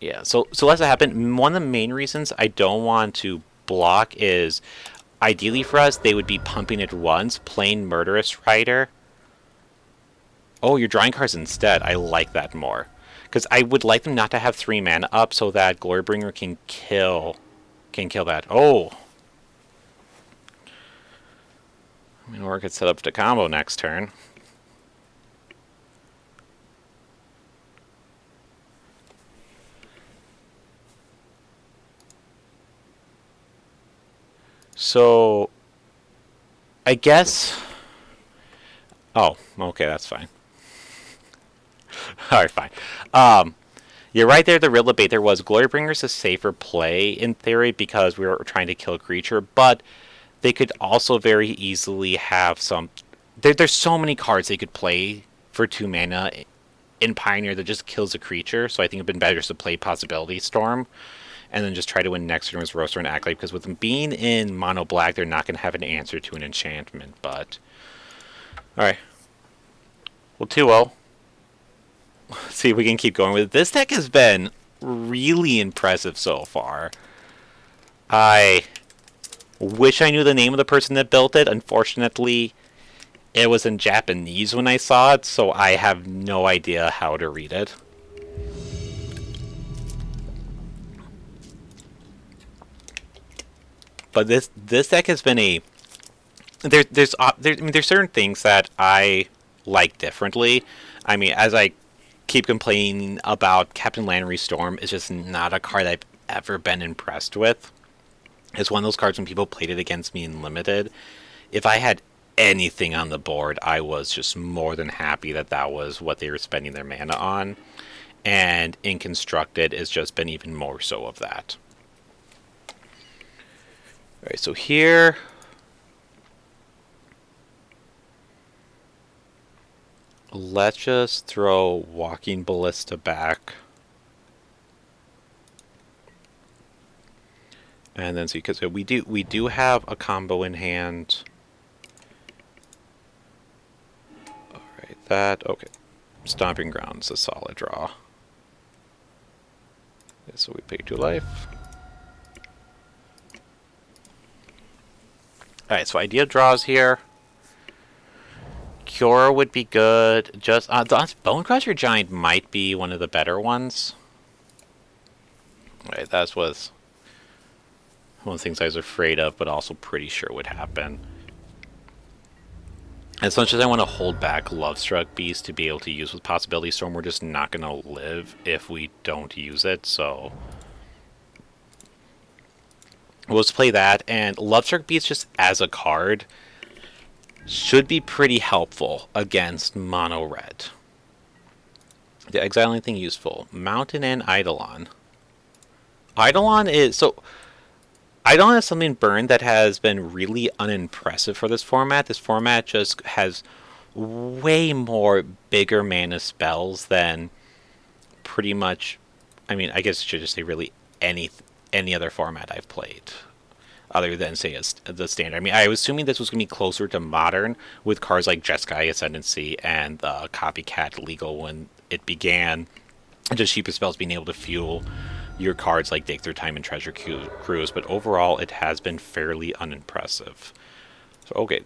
Yeah, so let's that happen. One of the main reasons I don't want to block is, ideally for us, they would be pumping it once, playing Murderous Rider. Oh, you're drawing cards instead. I like that more. Because I would like them not to have 3 mana up so that Glorybringer can kill that. Oh! I mean, or I could set up the combo next turn. So, I guess... Oh, okay, that's fine. Alright, fine. You're right there, the real debate there was Glorybringer's a safer play, in theory, because we were trying to kill a creature, but they could also very easily have some... There's so many cards they could play for 2 mana in Pioneer that just kills a creature, so I think it would have been better just to play Possibility Storm, and then just try to win next turn with Roaster and Acolyte, because with them being in mono black, they're not going to have an answer to an enchantment, but... Alright. Well, 2-0. See if we can keep going with it. This deck has been really impressive so far. I wish I knew the name of the person that built it. Unfortunately, it was in Japanese when I saw it, so I have no idea how to read it. But this deck has been a... There's certain things that I like differently. I mean, as I keep complaining about Captain Lannery Storm, is just not a card I've ever been impressed with. It's one of those cards when people played it against me in Limited. If I had anything on the board, I was just more than happy that that was what they were spending their mana on. And in Constructed, it's just been even more so of that. Alright, so here... Let's just throw Walking Ballista back. And then see, because we do have a combo in hand. Alright, that, okay. Stomping Ground's a solid draw. Okay, so we pay 2 life. Alright, so idea draws here. Kiora would be good. Just Bonecrusher Giant might be one of the better ones. Right, that was one of the things I was afraid of, but also pretty sure would happen. As much as I want to hold back Lovestruck Beast to be able to use with Possibility Storm, we're just not going to live if we don't use it, so... We'll just play that, and Lovestruck Beast just as a card should be pretty helpful against mono red. The exile anything useful. Mountain and Eidolon. Eidolon is... So, Eidolon is something burned that has been really unimpressive for this format. This format just has way more bigger mana spells than pretty much... I mean, I guess I should just say really any other format I've played, other than, say, the standard. I mean, I was assuming this was going to be closer to modern, with cards like Jeskai Ascendancy and Copycat legal when it began, and just cheaper spells being able to fuel your cards like Dig Through Time and Treasure Cruise, but overall it has been fairly unimpressive. So okay,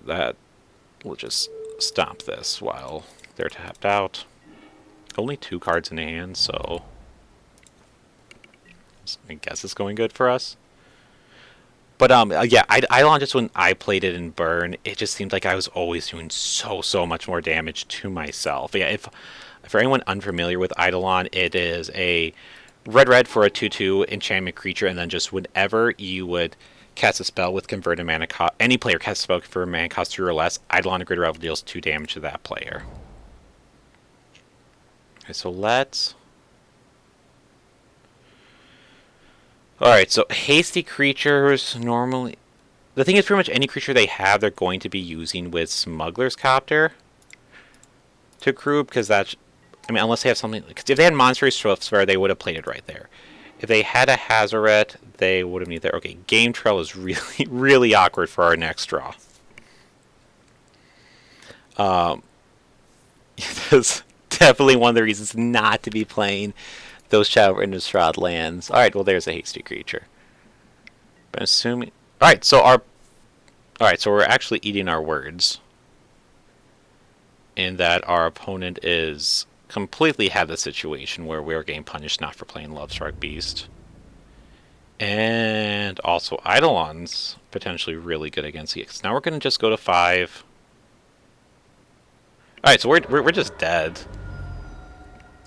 we'll just stomp this while they're tapped out. Only 2 cards in hand, so I guess it's going good for us. But yeah, Eidolon, just when I played it in Burn, it just seemed like I was always doing so much more damage to myself. Yeah, if for anyone unfamiliar with Eidolon, it is a red for a 2/2 enchantment creature, and then just whenever you would cast a spell with converted mana cost, any player casts a spell with converted mana cost 3 or less, Eidolon of Greater Revel deals 2 damage to that player. Okay, so let's... Alright, so hasty creatures normally... The thing is, pretty much any creature they have, they're going to be using with Smuggler's Copter to crew, because that's... I mean, unless they have something... Because if they had Monstrous Swiftspear, they would have played it right there. If they had a Hazoret, they would have needed there. Okay, Game Trail is really, really awkward for our next draw. That's definitely one of the reasons not to be playing those Shadow of Innistrad lands. Alright, well, there's a hasty creature. But assuming... Alright, so we're actually eating our words. In that our opponent is... completely had the situation where we were getting punished not for playing Lovestruck Beast. And also Eidolon's potentially really good against EX. Now we're going to just go to 5. Alright, so we're just dead.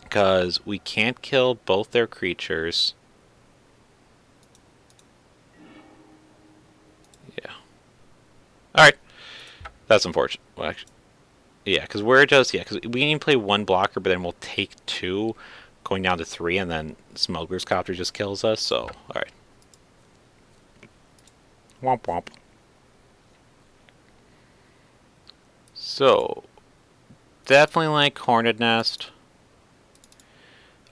Because we can't kill both their creatures. Yeah. Alright. That's unfortunate. Well, actually... Yeah, because we're just... Yeah, because we can play 1 blocker, but then we'll take 2, going down to 3, and then Smuggler's Copter just kills us, so... Alright. Womp womp. So... Definitely like Horned Nest.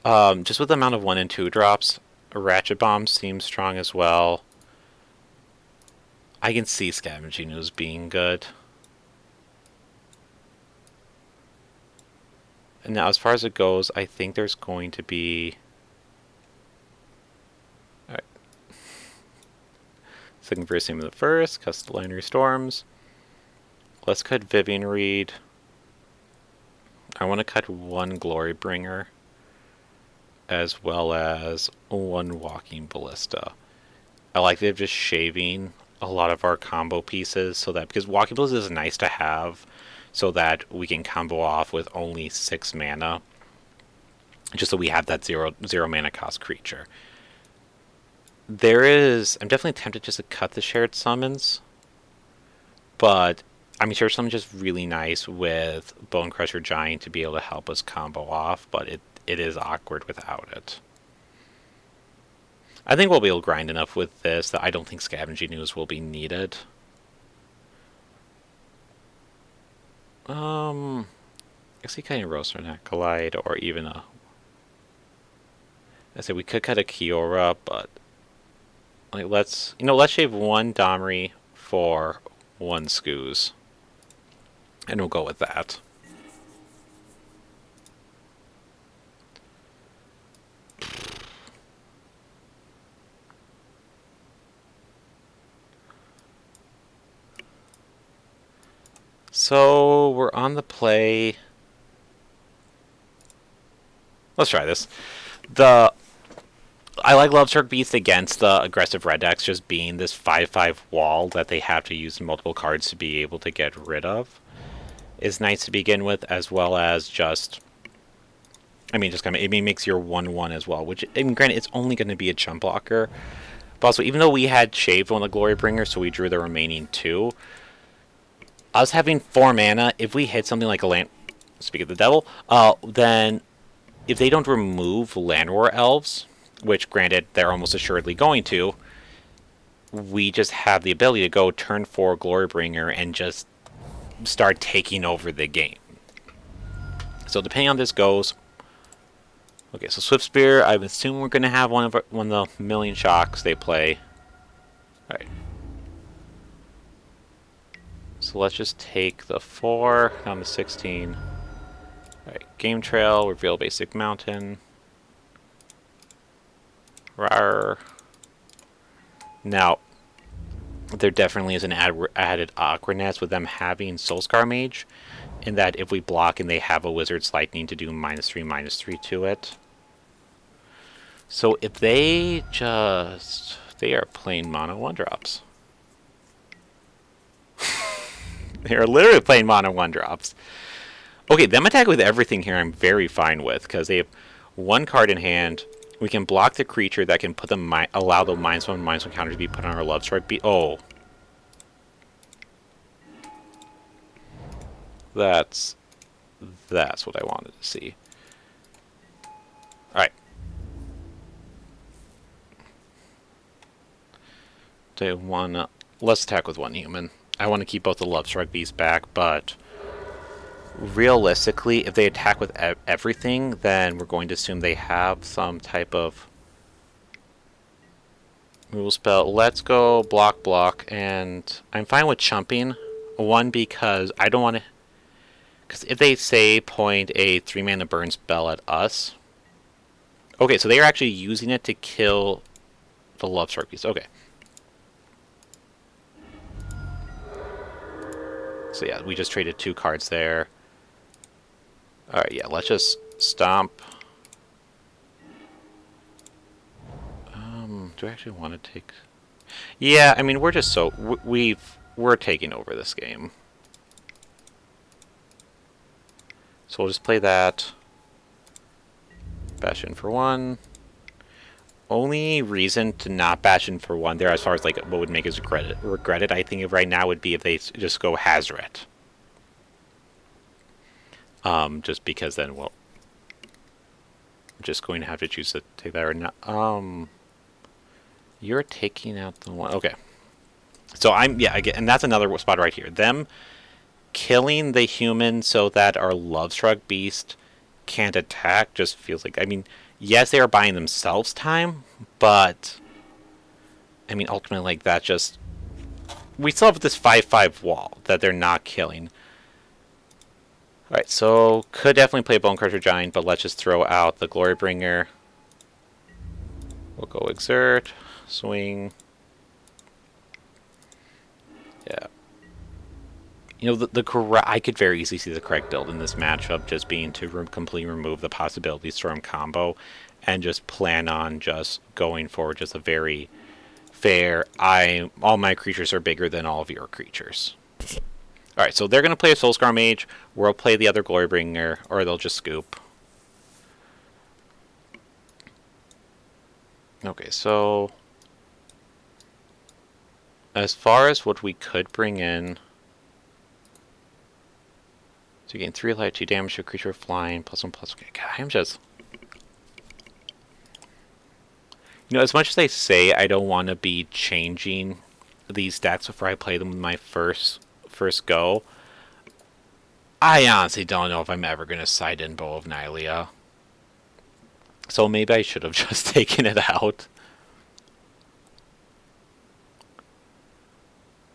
Just with the amount of 1 and 2 drops, Ratchet Bomb seems strong as well. I can see Scavenging Ooze being good. And now, as far as it goes, I think there's going to be... Alright. Looking for a Seam of the First, Castellanary Storms. Let's cut Vivian Reed. I want to cut 1 Glorybringer, as well as 1 Walking Ballista. I like that they're just shaving a lot of our combo pieces, so that... Because Walking Ballista is nice to have, so that we can combo off with only 6 mana, just so we have that zero mana cost creature. I'm definitely tempted just to cut the Shared Summons, but I mean, Shared Summons just really nice with Bone Crusher Giant to be able to help us combo off, but it is awkward without it. I think we'll be able to grind enough with this that I don't think Scavenging Ooze will be needed. I guess we kind of roast an Acolyte, or even a... I said we could cut a Kiora, but like let's shave 1 Domri for 1 Scooz, and we'll go with that. So we're on the play. Let's try this. I like Lovestruck Beast against the aggressive red decks just being this 5/5 wall that they have to use multiple cards to be able to get rid of. Is nice to begin with, as well as just... I mean, just kind of... It makes your 1/1 as well, which, I mean, granted, it's only going to be a chump blocker. But also, even though we had shaved 1 of the Glorybringer, so we drew the remaining 2... Us having 4 mana, if we hit something like a land... Speak of the devil, then if they don't remove Llanowar Elves, which, granted, they're almost assuredly going to, we just have the ability to go turn 4 Glorybringer and just start taking over the game. So depending on this goes, Okay, so Swift Spear, I assume we're going to have one of the million shocks they play. Alright. So let's just take the 4 down to 16. Alright, Game Trail, reveal basic mountain. Rawr. Now, there definitely is an added awkwardness with them having Soulscar Mage, in that if we block and they have a Wizard's Lightning to do -3/-3 to it. So if they are playing mono 1-drops. They are literally playing mono 1-drops. Okay, them attack with everything here I'm very fine with, because they have one card in hand. We can block the creature that can put them allow the -1/-1 counter to be put on our Love Strike. Oh. That's what I wanted to see. Alright. Let's attack with one human. I want to keep both the Love Strike Beasts back, but realistically, if they attack with everything, then we're going to assume they have some type of removal spell. Let's go block, and I'm fine with chumping. One, because I don't want to... Because if they, say, point a 3-mana burn spell at us... Okay, so they are actually using it to kill the Love Strike Beast. Okay. So yeah, we just traded 2 cards there. Alright, yeah, let's just stomp. Do I actually want to take... Yeah, I mean, we're just so... We're taking over this game. So we'll just play that. Bash in for 1. Only reason to not bash in for 1 there, as far as like what would make us regret it, I think of right now would be if they just go Hazoret. Just because then, well, we're just going to have to choose to take that or not. You're taking out the one. Okay. So again, and that's another spot right here. Them killing the human so that our Love Struck Beast can't attack just feels like, I mean, yes, they are buying themselves time, but I mean, ultimately, like, that just... We still have this 5/5 wall that they're not killing. Alright, so could definitely play Bonecrusher Giant, but let's just throw out the Glorybringer. We'll go Exert, swing. Yeah. You know, I could very easily see the correct build in this matchup just being to completely remove the Possibility Storm combo and just plan on just going for just a very fair, all my creatures are bigger than all of your creatures. Alright, so they're going to play a Soulscar Mage, we'll play the other Glorybringer, or they'll just scoop. Okay, so as far as what we could bring in, so you gain 3 light, 2 damage to a creature flying, +1/+1. Okay, God, I'm just... You know, as much as I say I don't want to be changing these decks before I play them with my first go, I honestly don't know if I'm ever going to side in Bow of Nylea. So maybe I should have just taken it out.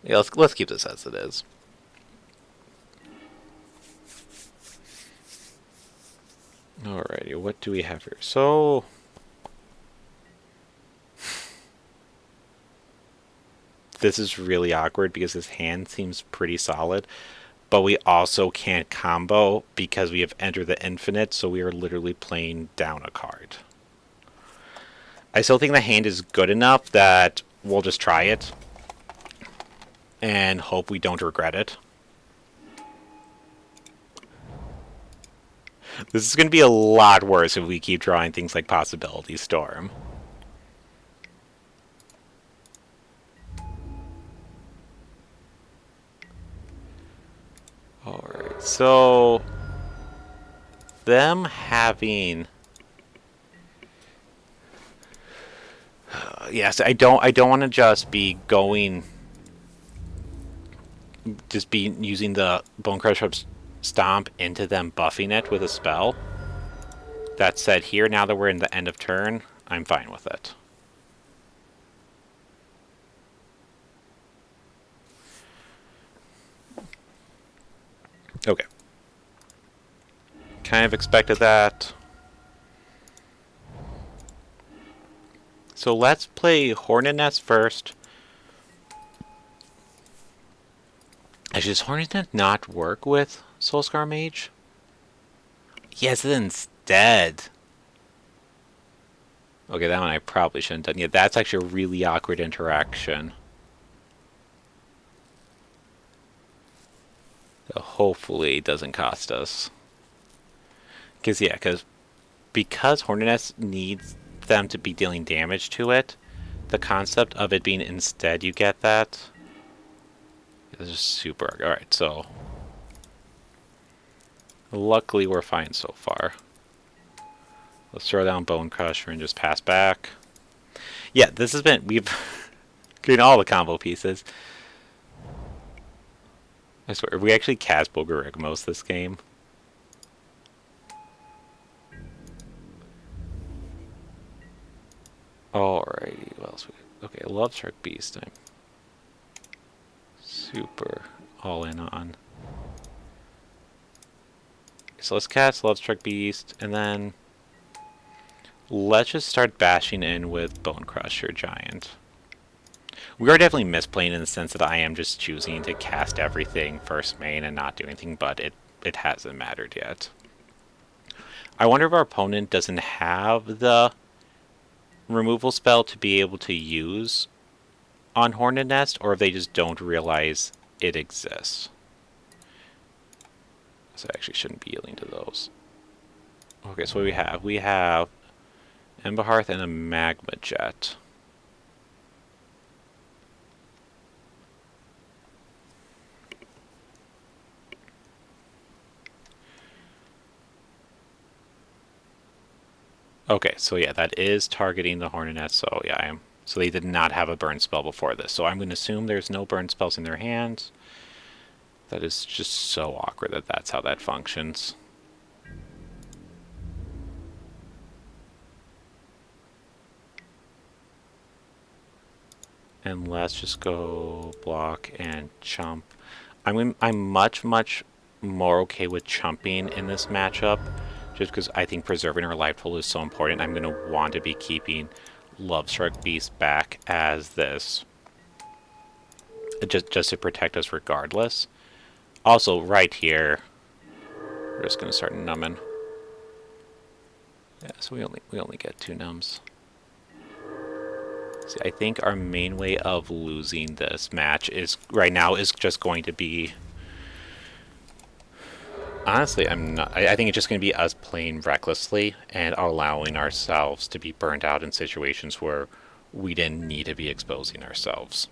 Yeah, let's keep this as it is. Alrighty, what do we have here? So... This is really awkward because his hand seems pretty solid, but we also can't combo because we have Enter the Infinite, so we are literally playing down a card. I still think the hand is good enough that we'll just try it and hope we don't regret it. This is going to be a lot worse if we keep drawing things like Possibility Storm. Alright, so them having... yes, I don't want to just be going... Just be using the Bonecrusher Stomp into them buffing it with a spell. That said, here, now that we're in the end of turn, I'm fine with it. Okay. Kind of expected that. So let's play Hornet Nest first. Actually, does Hornet Nest not work with Soulscar Mage? Yes, instead. Okay, that one I probably shouldn't have done. Yeah, that's actually a really awkward interaction. So hopefully it doesn't cost us. Because Hornet Nest needs them to be dealing damage to it, the concept of it being instead you get that is just super. Alright, so luckily we're fine so far. Let's throw down Bone Crusher and just pass back. Yeah, this has been, we've getting all the combo pieces. I swear, we actually cast Bogarigmos this game. Alrighty, what else we got? Okay, Loveshark Beast I'm super all in on. So let's cast Loveshark Beast, and then let's just start bashing in with Bone Crusher Giant. We are definitely misplaying in the sense that I am just choosing to cast everything first main and not do anything, but it hasn't mattered yet. I wonder if our opponent doesn't have the removal spell to be able to use on Hornet Nest, or if they just don't realize it exists. So I actually shouldn't be yielding to those. Okay, so what do we have? We have Ember Hearth and a Magma Jet. Okay, so yeah, that is targeting the Hornet Nest, so yeah, I am. So they did not have a burn spell before this, so I'm going to assume there's no burn spells in their hands. That is just so awkward that that's how that functions. And let's just go block and chump. I'm much more okay with chumping in this matchup, just because I think preserving our life pool is so important. I'm going to want to be keeping Loveshark Beast back as this, just to protect us regardless. Also, right here, we're just going to start numbing. Yeah, so we only get 2 nums. See, I think our main way of losing this match is right now is just going to be. Honestly, I think it's just going to be us playing recklessly and allowing ourselves to be burned out in situations where we didn't need to be exposing ourselves.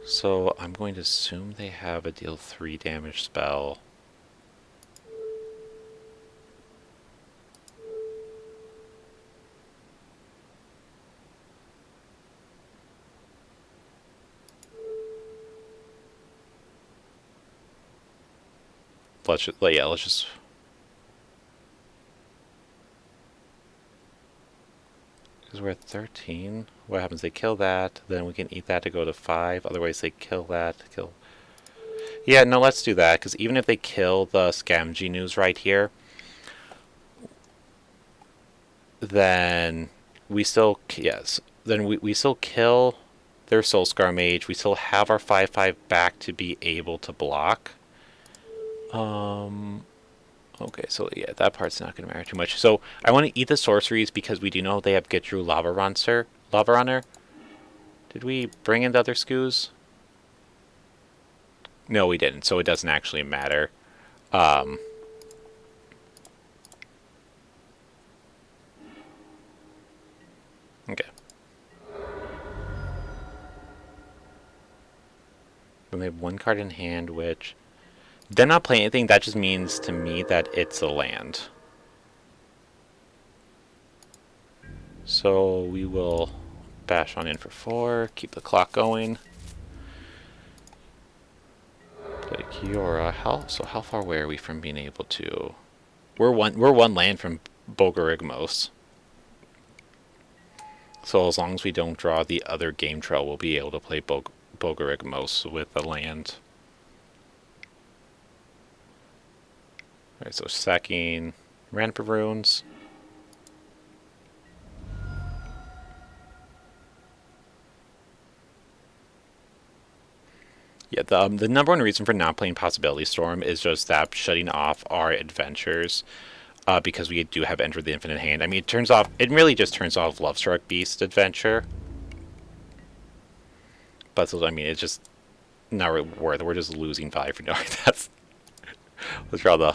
So I'm going to assume they have a deal 3 damage spell. Let's just. Because we're at 13. What happens? They kill that, then we can eat that to go to 5. Otherwise, they kill that. Kill. Yeah, no, let's do that. Because even if they kill the Scamgy News right here, then we still we still kill their Soulscar Mage. We still have our 5/5 back to be able to block. Okay, so yeah, that part's not going to matter too much. So I want to eat the sorceries because we do know they have Gitru Lava Runner. Did we bring in the other skews? No, we didn't, so it doesn't actually matter. Okay. Then they have 1 card in hand, which they're not playing anything. That just means to me that it's a land. So we will bash on in for 4, keep the clock going. Kiora, how far away are we from being able to? We're one land from Bogarigmos. So as long as we don't draw the other game trail, we'll be able to play Bogarigmos with the land. Alright, so sacking Ramp Runes. Yeah, the number one reason for not playing Possibility Storm is just that shutting off our adventures, because we do have Enter the Infinite Hand. I mean, it really just turns off Lovestruck Beast adventure. But so, I mean, it's just not really worth it. We're just losing value for knowing that's. Let's draw the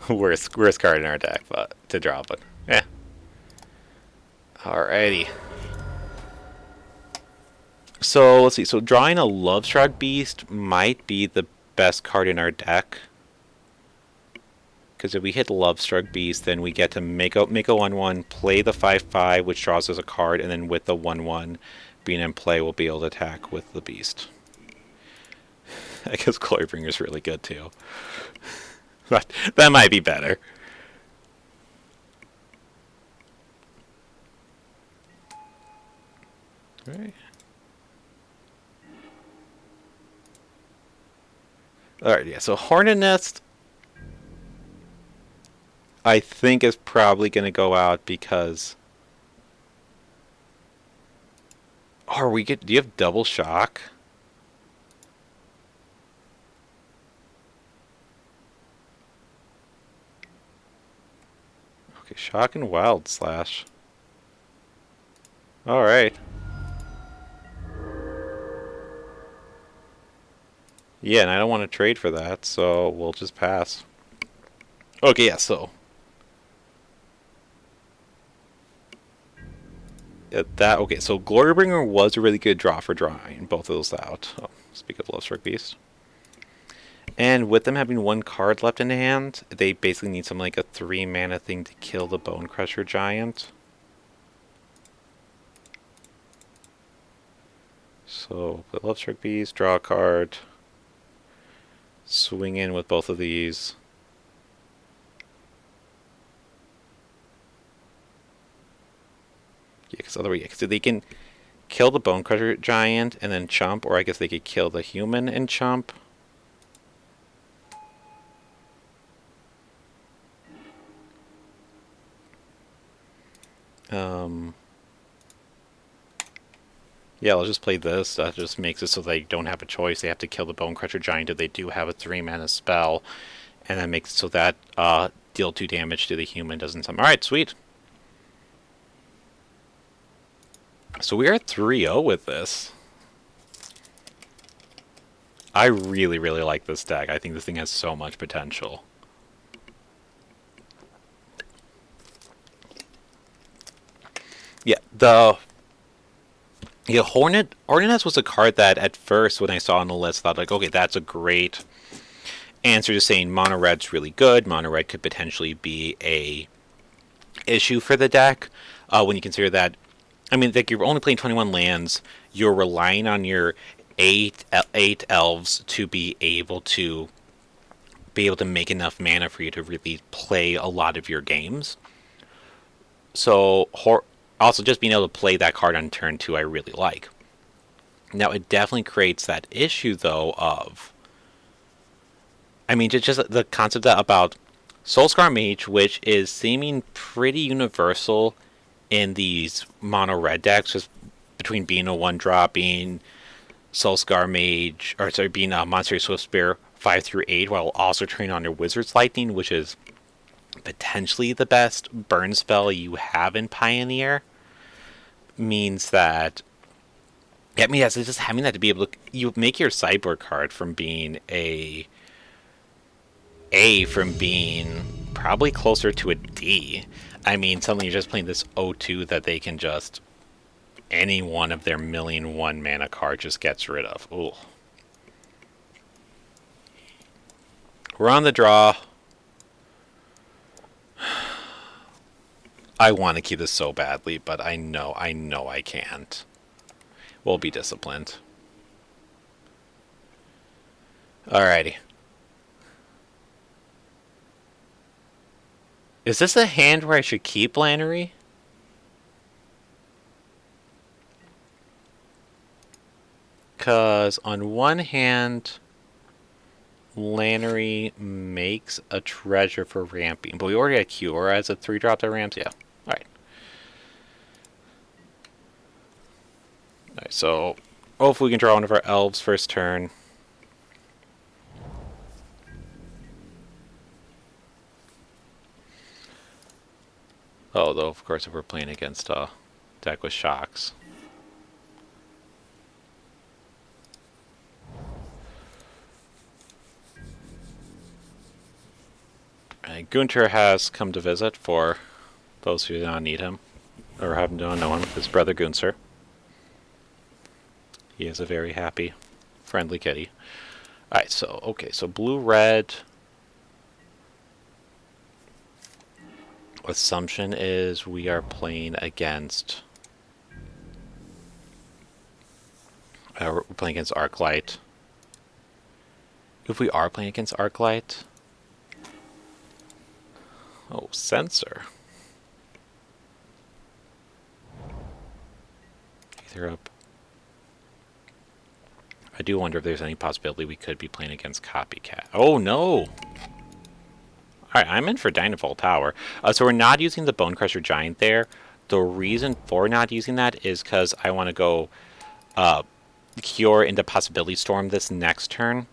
worst card in our deck, but to draw, but yeah. Alrighty. So let's see. So drawing a Lovestruck Beast might be the best card in our deck, because if we hit Lovestruck Beast, then we get to make a 1/1, play the 5/5, which draws us a card, and then with the 1/1 being in play, we'll be able to attack with the Beast. I guess Glorybringer is really good too, but that might be better. All right. Alright, yeah, so Hornet Nest, I think, is probably going to go out because... Oh, do you have Double Shock? Okay, Shock and Wild Slash. Alright. Yeah, and I don't want to trade for that, so we'll just pass. Okay, yeah, so... Okay, so Glorybringer was a really good draw for drawing both of those out. Oh, speak of Lovestruck Beast. And with them having one card left in hand, they basically need something like a 3-mana thing to kill the Bone Crusher Giant. So, the Lovestruck Beast, draw a card. Swing in with both of these. Yeah, because otherwise, because they can kill the Bone Crusher Giant and then chump, or I guess they could kill the human and chump. Yeah, I'll just play this. That just makes it so they don't have a choice. They have to kill the Bone Crusher Giant if they do have a 3-mana spell. And that makes it so that deal 2 damage to the human doesn't summon. Alright, sweet. So we are 3-0 with this. I really, really like this deck. I think this thing has so much potential. Yeah, Hornet Nest was a card that at first when I saw on the list I thought like, okay, that's a great answer to saying mono red's really good. Mono red could potentially be a issue for the deck when you consider that. I mean, like, you're only playing 21 lands. You're relying on your eight elves to be able to make enough mana for you to really play a lot of your games. So also, just being able to play that card on turn 2, I really like. Now, it definitely creates that issue, though, of... I mean, just the concept about Soulscar Mage, which is seeming pretty universal in these mono-red decks, just between being a 1-drop, being Soulscar Mage, or sorry, being a Monster Swiftspear 5 through 8, while also turning on your Wizard's Lightning, which is potentially the best burn spell you have in Pioneer, means that, I mean, yes, it's just having that to be able to, you make your sideboard card from being from being probably closer to a D. I mean, suddenly you're just playing this O2 that they can just, any one of their 1,000,001 mana card just gets rid of. Ooh. We're on the draw. I want to keep this so badly, but I know I can't. We'll be disciplined. Alrighty. Is this a hand where I should keep Lannery? Because on one hand, Lannery makes a treasure for ramping, but we already had Kiora as a 3-drop that ramps. Yeah. Alright. Alright, so hopefully we can draw one of our elves first turn. Oh, though, of course, if we're playing against a deck with shocks. And Gunter has come to visit for those who do not need him, or happen to not know him, his brother Gunter. He is a very happy, friendly kitty. Alright, so, okay, so blue-red. Assumption is we are playing against... we're playing against Arclight. If we are playing against Arclight... Oh, Censor. Either up. I do wonder if there's any possibility we could be playing against Copycat. Oh, no! Alright, I'm in for Dynavolt Tower. So we're not using the Bonecrusher Giant there. The reason for not using that is because I want to go Cure into Possibility Storm this next turn.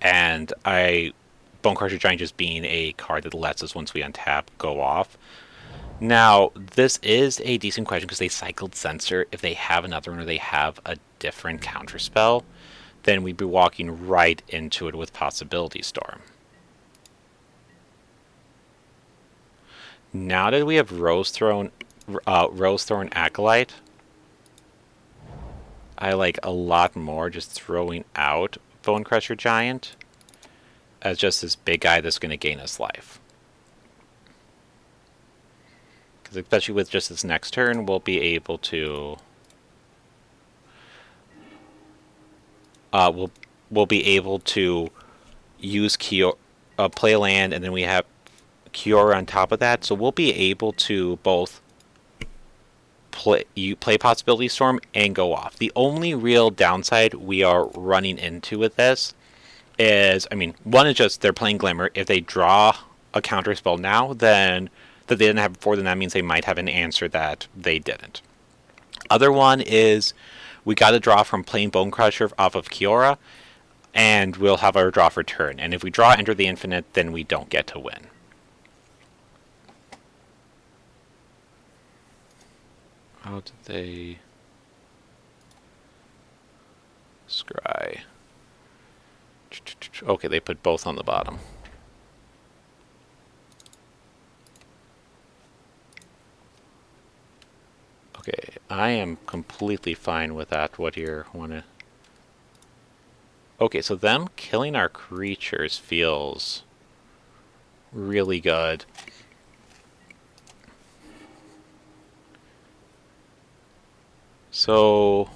And Bonecrusher Giant just being a card that lets us, once we untap, go off. Now, this is a decent question because they cycled Censor. If they have another one or they have a different counterspell, then we'd be walking right into it with Possibility Storm. Now that we have Rosethorn Acolyte, I like a lot more just throwing out Bonecrusher Giant as just this big guy that's going to gain us life. Because especially with just this next turn, we'll be able to... we'll be able to use play a land, and then we have Kiora on top of that, so we'll be able to both play Possibility Storm and go off. The only real downside we are running into with this is, I mean, one is just they're playing Glimmer. If they draw a counter spell now, then that they didn't have before, then that means they might have an answer that they didn't. Other one is we got to draw from playing Bonecrusher off of Kiora, and we'll have our draw for turn. And if we draw Enter the Infinite, then we don't get to win. How did they... Scry. Okay, they put both on the bottom. Okay, I am completely fine with that. What do you want to... Okay, so them killing our creatures feels really good. So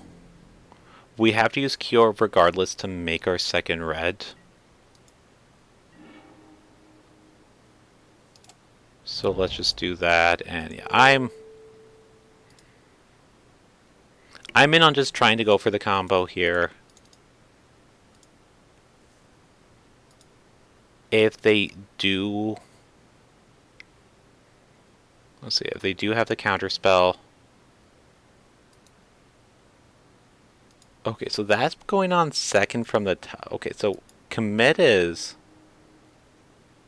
we have to use Cure regardless to make our second red. So let's just do that, and yeah, I'm in on just trying to go for the combo here. If they do... Let's see, if they do have the counterspell... Okay, so that's going on second from the top. Okay, so commit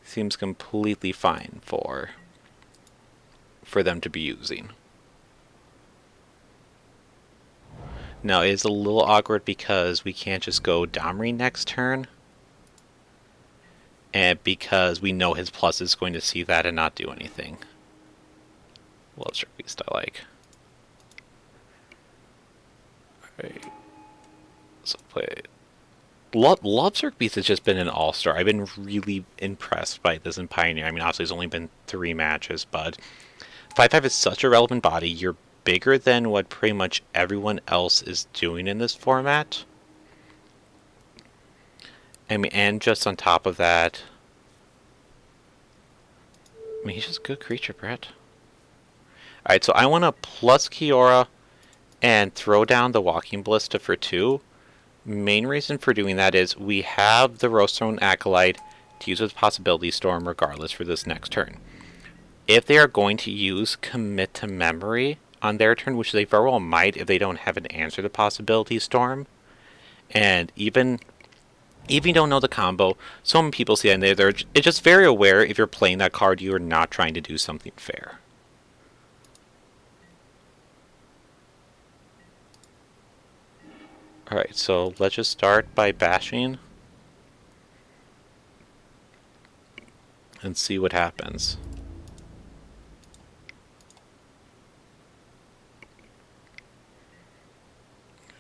seems completely fine for them to be using. Now, it's a little awkward because we can't just go Domri next turn. And because we know his plus is going to see that and not do anything. Love Shark Beast I like. Alright. So play... Lobsark Beast has just been an all-star. I've been really impressed by this in Pioneer. I mean, obviously it's only been 3 matches, but 5/5 is such a relevant body. You're bigger than what pretty much everyone else is doing in this format. I mean, and just on top of that, I mean, he's just a good creature, Brett. Alright, so I want to plus Kiora and throw down the Walking Ballista for 2. Main reason for doing that is we have the Rosethorn Acolyte to use with Possibility Storm regardless for this next turn. If they are going to use Commit to Memory on their turn, which they very well might if they don't have an answer to Possibility Storm, and even if you don't know the combo, some people see it and it's just very aware if you're playing that card, you are not trying to do something fair. Alright, so let's just start by bashing and see what happens.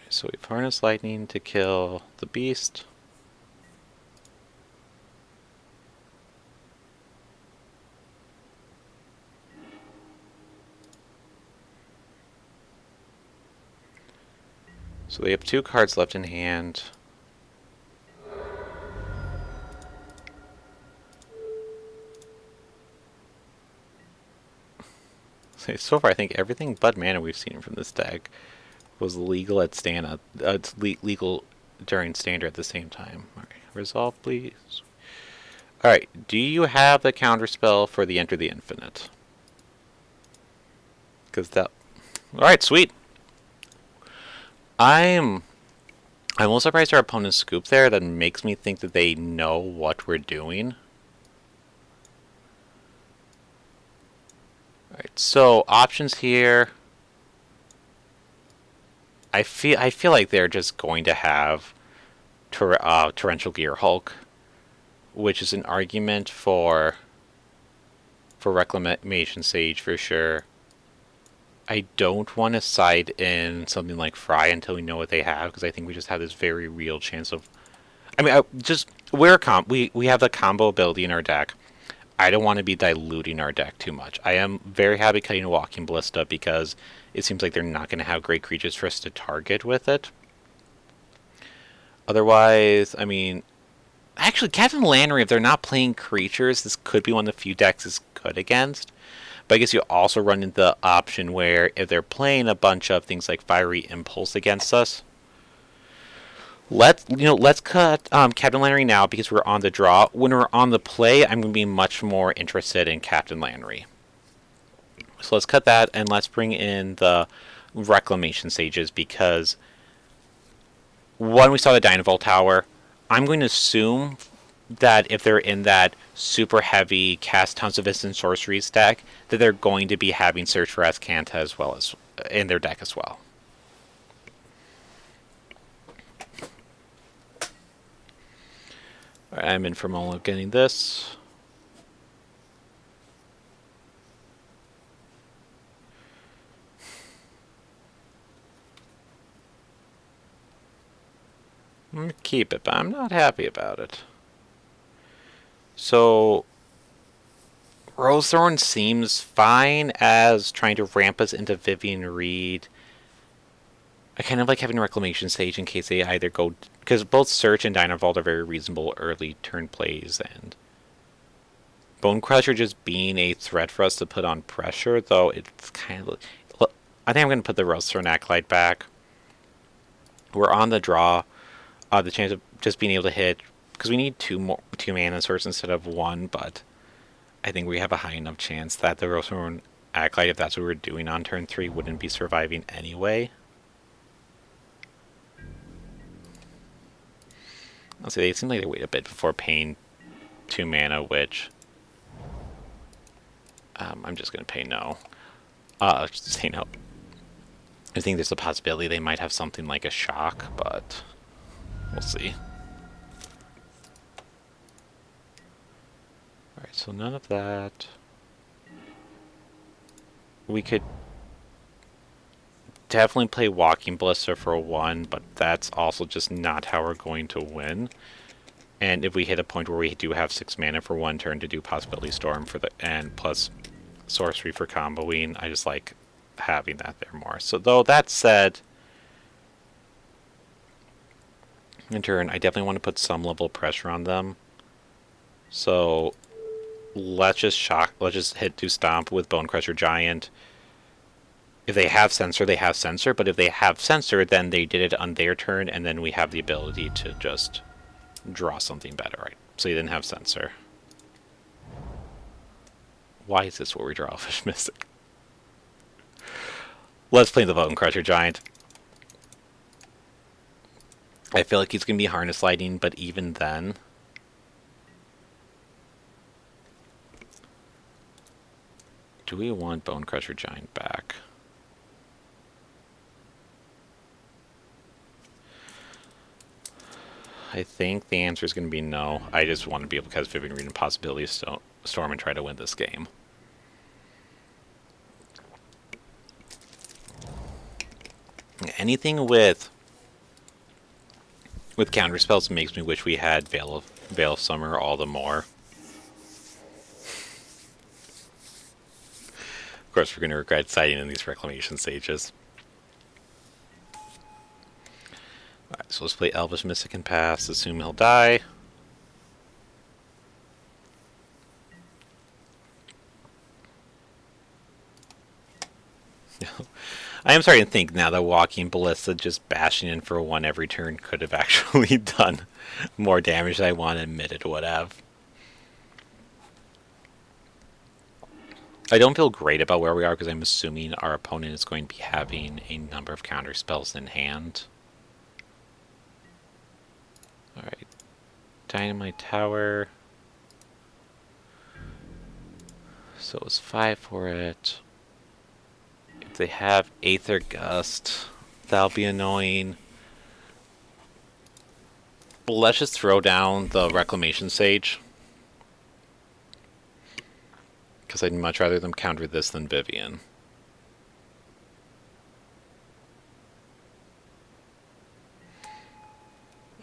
So we've Harnessed Lightning to kill the beast. So they have 2 cards left in hand. So far, I think everything but mana we've seen from this deck was legal at it's legal during standard at the same time. Alright, resolve, please. Alright, do you have the counterspell for the Enter the Infinite? Because that... Alright, sweet! I'm a little surprised our opponent scooped there. That makes me think that they know what we're doing. Alright, so options here. I feel like they're just going to have Torrential Gearhulk, which is an argument for Reclamation Sage for sure. I don't want to side in something like Fry until we know what they have, because I think we just have this very real chance of... I mean, we have the combo ability in our deck. I don't want to be diluting our deck too much. I am very happy cutting a Walking Ballista because it seems like they're not going to have great creatures for us to target with it. Otherwise, I mean... Actually, Captain Lannery, if they're not playing creatures, this could be one of the few decks is good against. But I guess you also run into the option where if they're playing a bunch of things like Fiery Impulse against us, let's cut Captain Lannery now because we're on the draw. When we're on the play, I'm going to be much more interested in Captain Lannery. So let's cut that and let's bring in the Reclamation Sages because when we saw the Dynavolt Tower, I'm going to assume that if they're in that super heavy cast tons of instant sorcery stack, that they're going to be having Search for Azcanta as well as in their deck as well. Alright, I'm in for Molo getting this. I'm going to keep it, but I'm not happy about it. So, Rosethorn seems fine as trying to ramp us into Vivian Reed. I kind of like having Reclamation Sage in case they either go... Because both Search and Dynavolt are very reasonable early turn plays, and Bone Crusher just being a threat for us to put on pressure, though it's kind of... I think I'm going to put the Rosethorn Acolyte back. We're on the draw. The chance of just being able to hit... Because we need two mana sources instead of 1, but I think we have a high enough chance that the Rosethorn Acolyte, if that's what we're doing on turn 3, wouldn't be surviving anyway. Let's see, they seem like they wait a bit before paying 2 mana, which I'm just going to pay no. Say no. I think there's a possibility they might have something like a shock, but we'll see. Alright, so none of that. We could definitely play Walking Ballista for a 1, but that's also just not how we're going to win. And if we hit a point where we do have 6 mana for 1 turn to do Possibility Storm for and plus Sorcery for comboing, I just like having that there more. So though that said, in turn, I definitely want to put some level of pressure on them. So let's just do Stomp with Bonecrusher Giant. If they have Censor, they have Censor, but if they have Censor, then they did it on their turn, and then we have the ability to just draw something better, right? So you didn't have Censor. Why is this where we draw Elvish Mystic? Let's play the Bonecrusher Giant. I feel like he's going to be Harness Lighting, but even then... do we want Bonecrusher Giant back? I think the answer is going to be no. I just want to be able to cast Vivian Reed and Possibility Storm and try to win this game. Anything with counter spells makes me wish we had Veil of Summer all the more. Of course, we're going to regret siding in these Reclamation Sages. Alright, so let's play Elvish Mystic and pass. Assume he'll die. I am starting to think now that Walking Ballista just bashing in for one every turn could have actually done more damage than I want to admit it would have. I don't feel great about where we are because I'm assuming our opponent is going to be having a number of counter spells in hand. Alright. Dynamite Tower. So it's 5 for it. If they have Aether Gust, that'll be annoying. But let's just throw down the Reclamation Sage. Because I'd much rather them counter this than Vivian.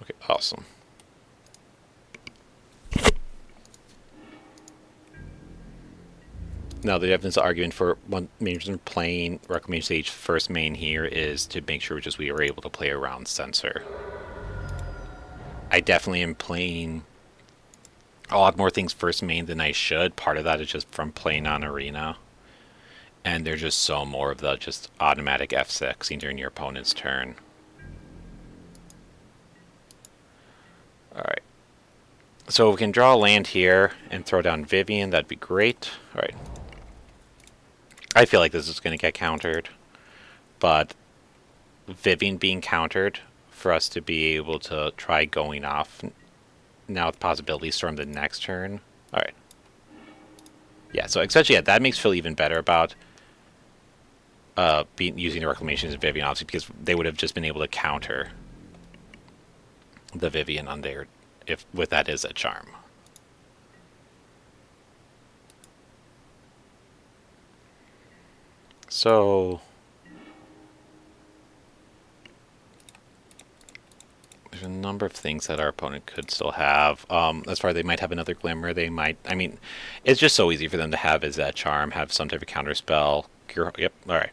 Okay, awesome. Now, the evidence argument for one reason playing Reclamation Sage first main here is to make sure just we are able to play around Censor. I definitely am playing a lot more things first main than I should. Part of that is just from playing on Arena. And there's just so more of the just automatic F6 during your opponent's turn. Alright. So we can draw a land here and throw down Vivian, that'd be great. Alright. I feel like this is going to get countered. But Vivian being countered for us to be able to try going off now with Possibility Storm the next turn. Alright. Yeah, so especially, yeah, that makes feel even better about using the Reclamations of Vivian, obviously, because they would have just been able to counter the Vivian on there if with that is a charm. So there's a number of things that our opponent could still have. As far as they might have another Glimmer, they might. I mean, it's just so easy for them to have is that charm, have some type of counter spell. Yep, all right.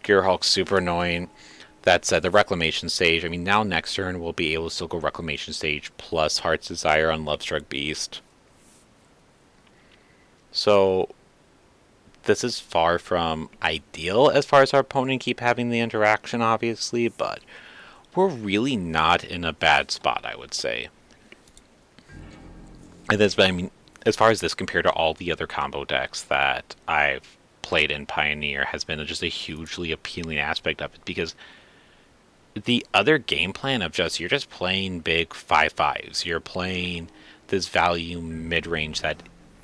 Gearhulk's super annoying. That said, the Reclamation Sage, I mean, now next turn we'll be able to still go Reclamation Sage plus Heart's Desire on Lovestruck Beast. So this is far from ideal as far as our opponent keep having the interaction, obviously, but we're really not in a bad spot, I would say. And this, I mean, as far as this compared to all the other combo decks that I've played in Pioneer, has been just a hugely appealing aspect of it, because the other game plan of just, you're just playing big 5/5s. You're playing this value mid-range that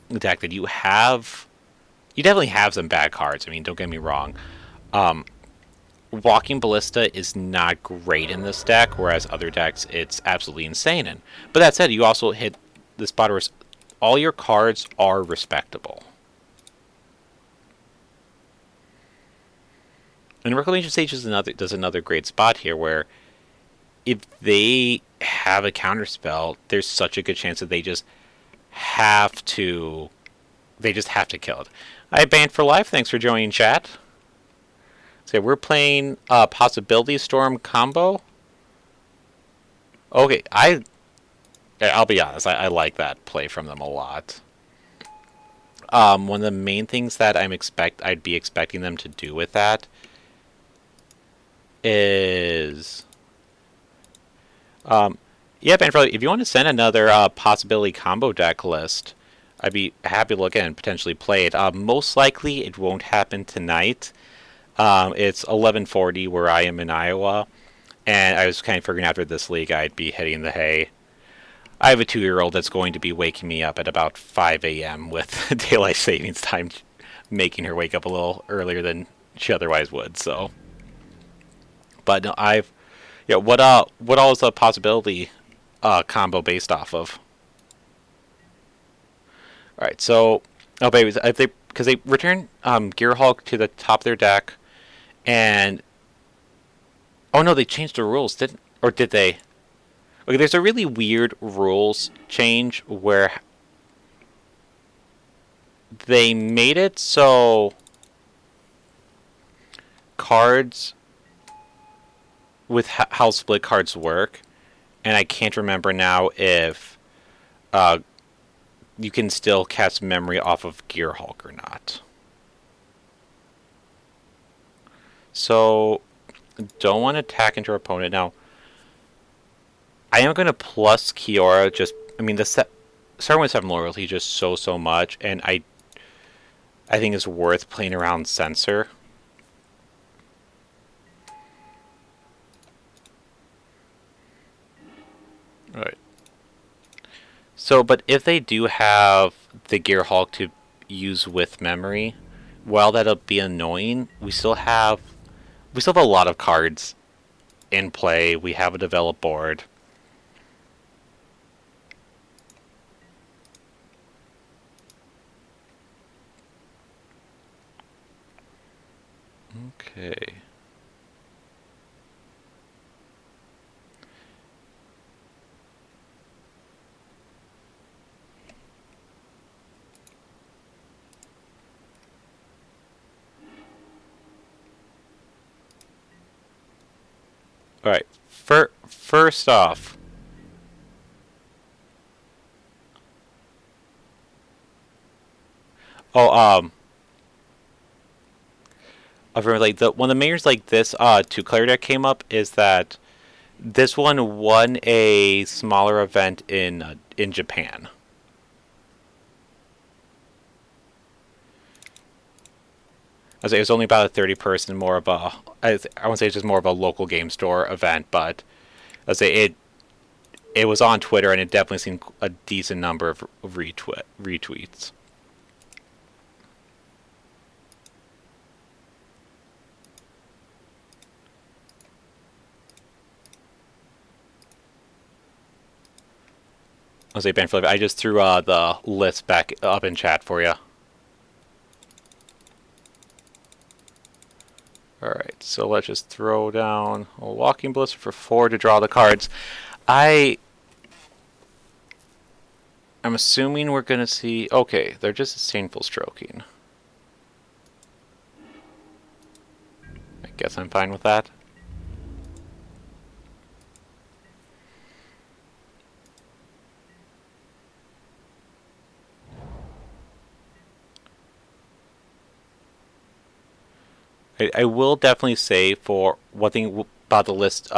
deck that you have. You definitely have some bad cards. I mean, don't get me wrong. Walking Ballista is not great in this deck, whereas other decks it's absolutely insane in. But that said, you also hit the spot where all your cards are respectable. And Reclamation Sage does another great spot here where if they have a counterspell, there's such a good chance that they just have to kill it. I banned for life. Thanks for joining chat. So we're playing Possibility Storm combo. Okay, I'll be honest. I like that play from them a lot. One of the main things that I'd be expecting them to do with that is, yeah, Ben, if you want to send another possibility combo deck list, I'd be happy to look at and potentially play it. Most likely, it won't happen tonight. It's 11:40 where I am in Iowa, and I was kind of figuring after this league I'd be hitting the hay. I have a 2-year-old that's going to be waking me up at about 5 a.m. with daylight savings time, making her wake up a little earlier than she otherwise would. So, but no, yeah. What all is a possibility combo based off of? All right, so oh baby, if they because they return Gearhulk to the top of their deck, and oh no, they changed the rules, did they? Okay, there's a really weird rules change where they made it so cards with how split cards work, and I can't remember now if uh, you can still cast memory off of Gearhulk or not. So, don't want to attack into our opponent. Now, I am going to plus Kiora, I mean, starting with 7 loyalty is just so much, and I think it's worth playing around Censor. Alright. So, but if they do have the Gearhulk to use with memory, while that'll be annoying, we still have a lot of cards in play. We have a developed board. Okay. All right. First off, oh I remember like the one of the mayors like this 2 color deck came up is that this one won a smaller event in Japan. I say it was only about a 30-person, more of a I won't say it's just more of a local game store event, but let's say it was on Twitter and it definitely seen a decent number of retweets. I'll say Ben Philip, I just threw the list back up in chat for you. Alright, so let's just throw down a Walking Ballista for 4 to draw the cards. I'm assuming we're going to see... Okay, they're just disdainful stroking. I guess I'm fine with that. I will definitely say for one thing about the list,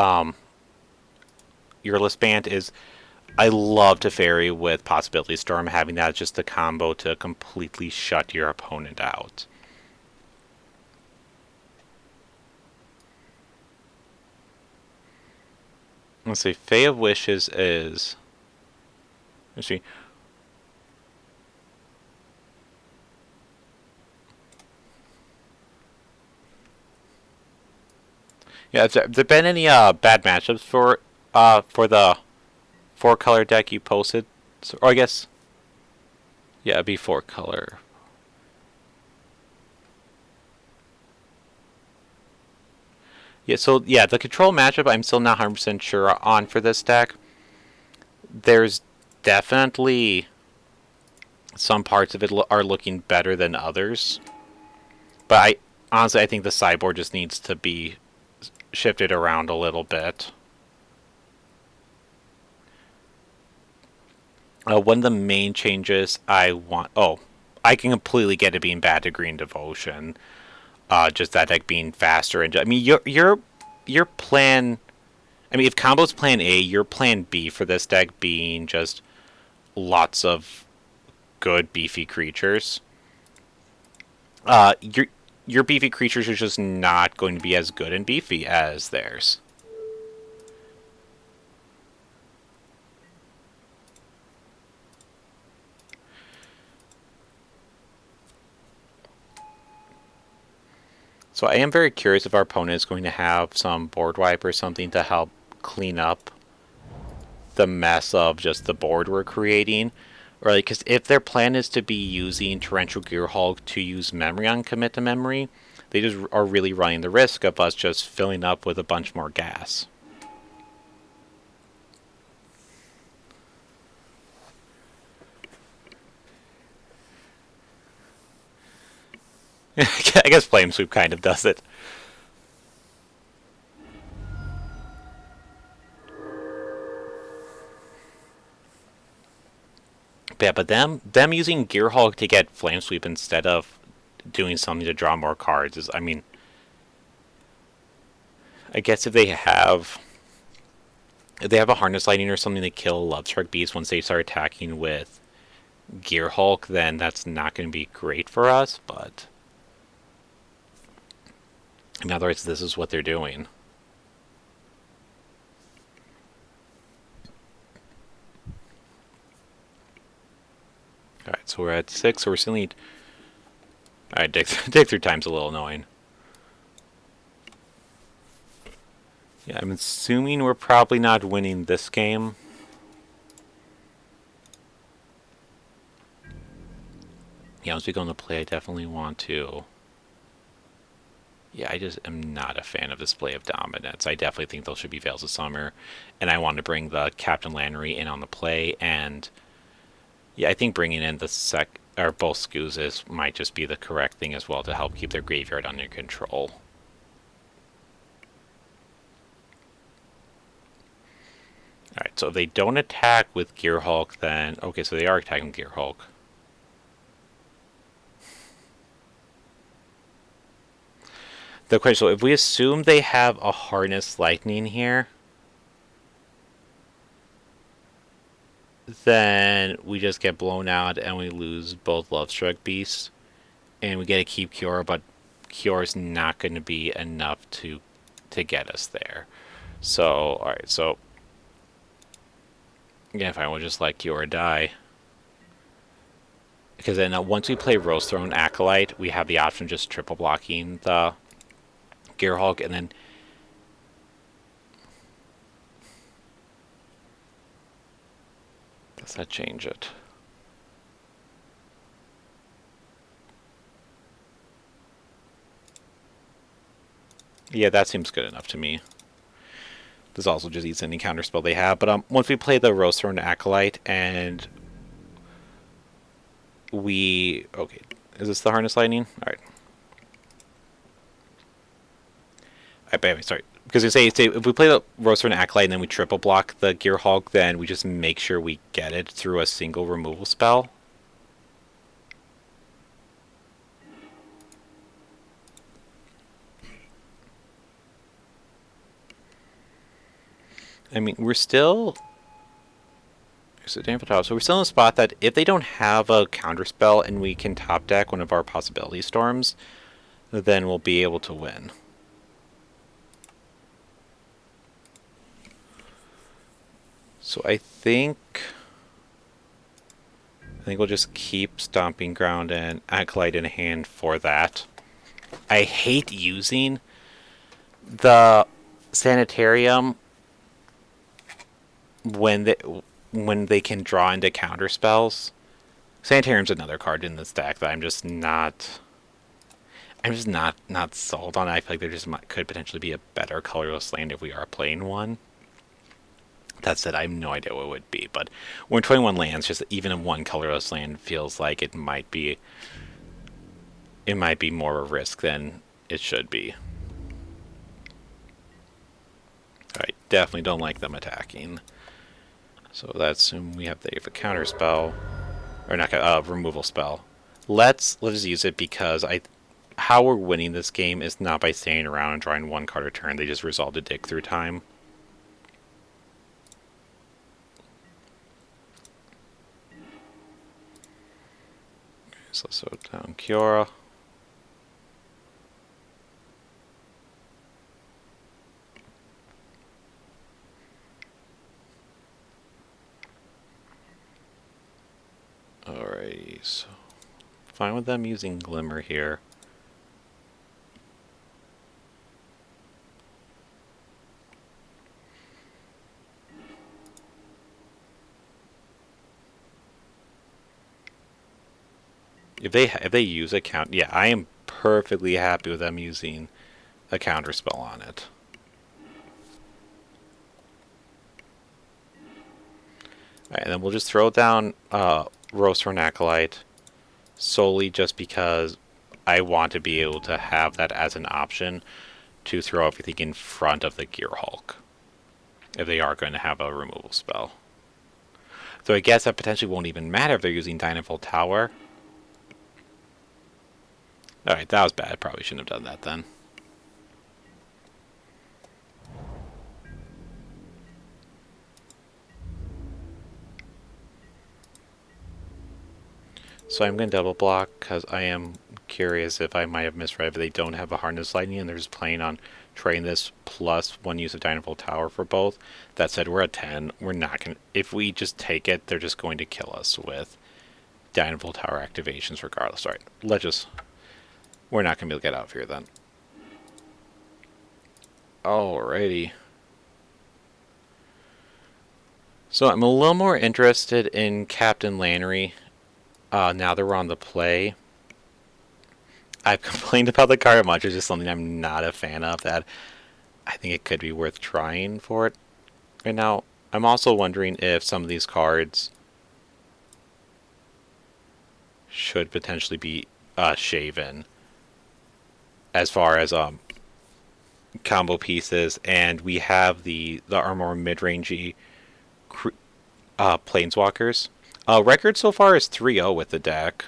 your list band is I love Teferi with Possibility Storm. Having that as just the combo to completely shut your opponent out. Let's see, Fae of Wishes is... Let's see. Yeah, have there been any bad matchups for the 4-color deck you posted? So, or I guess, yeah, it'd be 4-color. Yeah, so yeah, the control matchup I'm still not 100% sure on for this deck. There's definitely some parts of it are looking better than others, but honestly I think the sideboard just needs to be shifted around a little bit. One of the main changes I want... Oh, I can completely get it being bad to Green Devotion. Just that deck being faster. And I mean, your plan... I mean, if combo's plan A, your plan B for this deck being just lots of good beefy creatures. Your beefy creatures are just not going to be as good and beefy as theirs. So I am very curious if our opponent is going to have some board wipe or something to help clean up the mess of just the board we're creating. Or like, because if their plan is to be using Torrential Gearhulk to use memory on commit to memory, they just are really running the risk of us just filling up with a bunch more gas. I guess Flame Sweep kind of does it. Yeah, but them using Gearhulk to get Flame Sweep instead of doing something to draw more cards is, I mean, I guess if they have a Harness Lightning or something to kill Lovestruck Beast once they start attacking with Gearhulk, then that's not going to be great for us, but in other words, this is what they're doing. Alright, so we're at 6, so we're still need... Alright, dig through time's a little annoying. Yeah, I'm assuming we're probably not winning this game. Yeah, once we go into play, I definitely want to... Yeah, I just am not a fan of Display of Dominance. I definitely think those should be Veils of Summer. And I want to bring the Captain Lannery in on the play, and... Yeah, I think bringing in the both Scoozes might just be the correct thing as well to help keep their graveyard under control. Alright, so if they don't attack with Gearhulk, then... Okay, so they are attacking Gearhulk. The question, so if we assume they have a Harness Lightning here, then we just get blown out and we lose both Lovestruck Beasts. And we get to keep Kiora, but Kiora's not going to be enough to get us there. So, alright, so... Again, fine, we'll just let Kiora die. Because then once we play Rose Throne Acolyte, we have the option of just triple blocking the Gearhulk, and then... Does that change it? Yeah, that seems good enough to me. This also just eats any counterspell they have. But once we play the Rose Throne Acolyte and we... Okay, is this the Harness Lightning? Alright. Anyway, sorry. Because you say if we play the Rose Throne Acolyte and then we triple block the Gearhulk, then we just make sure we get it through a single removal spell. I mean, we're still... So we're still in a spot that if they don't have a counterspell and we can top deck one of our Possibility Storms, then we'll be able to win. So I think we'll just keep Stomping Ground and Acolyte in hand for that. I hate using the Sanitarium when they can draw into counter spells. Sanitarium's another card in this deck that I'm just not sold on. I feel like there just could potentially be a better colorless land if we are playing one. That said, I have no idea what it would be, but when 21 lands, just even in one colorless land feels like it might be more of a risk than it should be. I definitely don't like them attacking. So that's assume we have a counter spell, or not a removal spell. Let's use it because how we're winning this game is not by staying around and drawing one card a turn. They just resolve to dig through time. So let's throw down Kiora. Alrighty, so fine with them using Glimmer here. If they use a count, yeah, I am perfectly happy with them using a counter spell on it. Alright, and then we'll just throw down Rosethorn Acolyte solely just because I want to be able to have that as an option to throw everything in front of the Gearhulk if they are going to have a removal spell. So I guess that potentially won't even matter if they're using Dynavolt Tower. Alright, that was bad. Probably shouldn't have done that then. So I'm going to double block because I am curious if I might have misread if they don't have a Harness Lightning and they're just playing on trading this plus one use of Dynavolt Tower for both. That said, we're at 10. We're not going to... If we just take it, they're just going to kill us with Dynavolt Tower activations regardless. Alright, let's just... We're not going to be able to get out of here then. Alrighty. So I'm a little more interested in Captain Lannery now that we're on the play. I've complained about the card much. It's just something I'm not a fan of. That I think it could be worth trying for it right now. I'm also wondering if some of these cards should potentially be shaven as far as combo pieces, and we have the more mid-rangey planeswalkers. Record so far is 3-0 with the deck.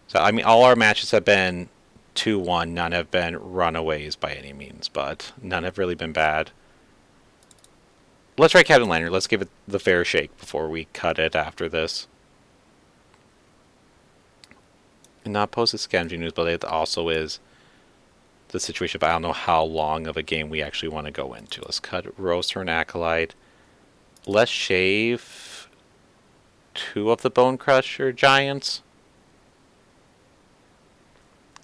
So, I mean, all our matches have been 2-1. None have been runaways by any means, but none have really been bad. Let's try Captain Lannery. Let's give it the fair shake before we cut it after this. And not post the Scavenging Ooze, but it also is the situation, but I don't know how long of a game we actually want to go into. Let's cut Rosethorn Acolyte. Let's shave 2 of the Bone Crusher Giants.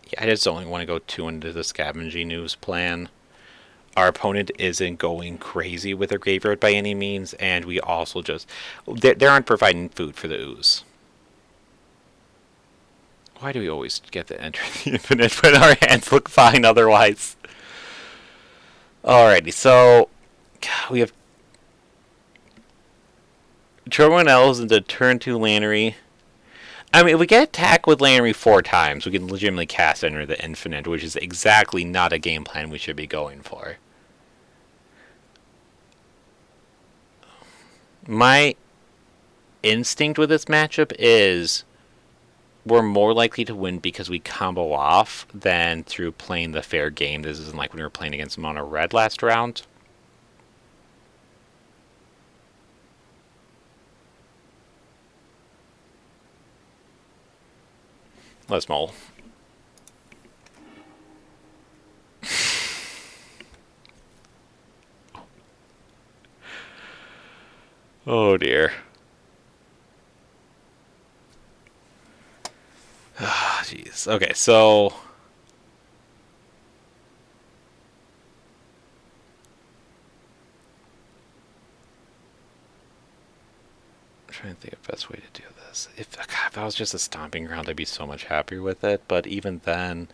Yeah, I just only want to go 2 into the Scavenging Ooze plan. Our opponent isn't going crazy with their graveyard by any means, and we also just... They aren't providing food for the Ooze. Why do we always get to enter the infinite when our hands look fine otherwise? Alrighty, so... We have... Turbine Elves into turn 2 Lannery. I mean, if we get attacked with Lannery 4 times, we can legitimately cast Enter the Infinite, which is exactly not a game plan we should be going for. My instinct with this matchup is we're more likely to win because we combo off than through playing the fair game. This isn't like when we were playing against Mono Red last round. Let's mull. Oh dear. Jeez. Okay, so... I'm trying to think of the best way to do this. If I was just a stomping ground, I'd be so much happier with it. But even then,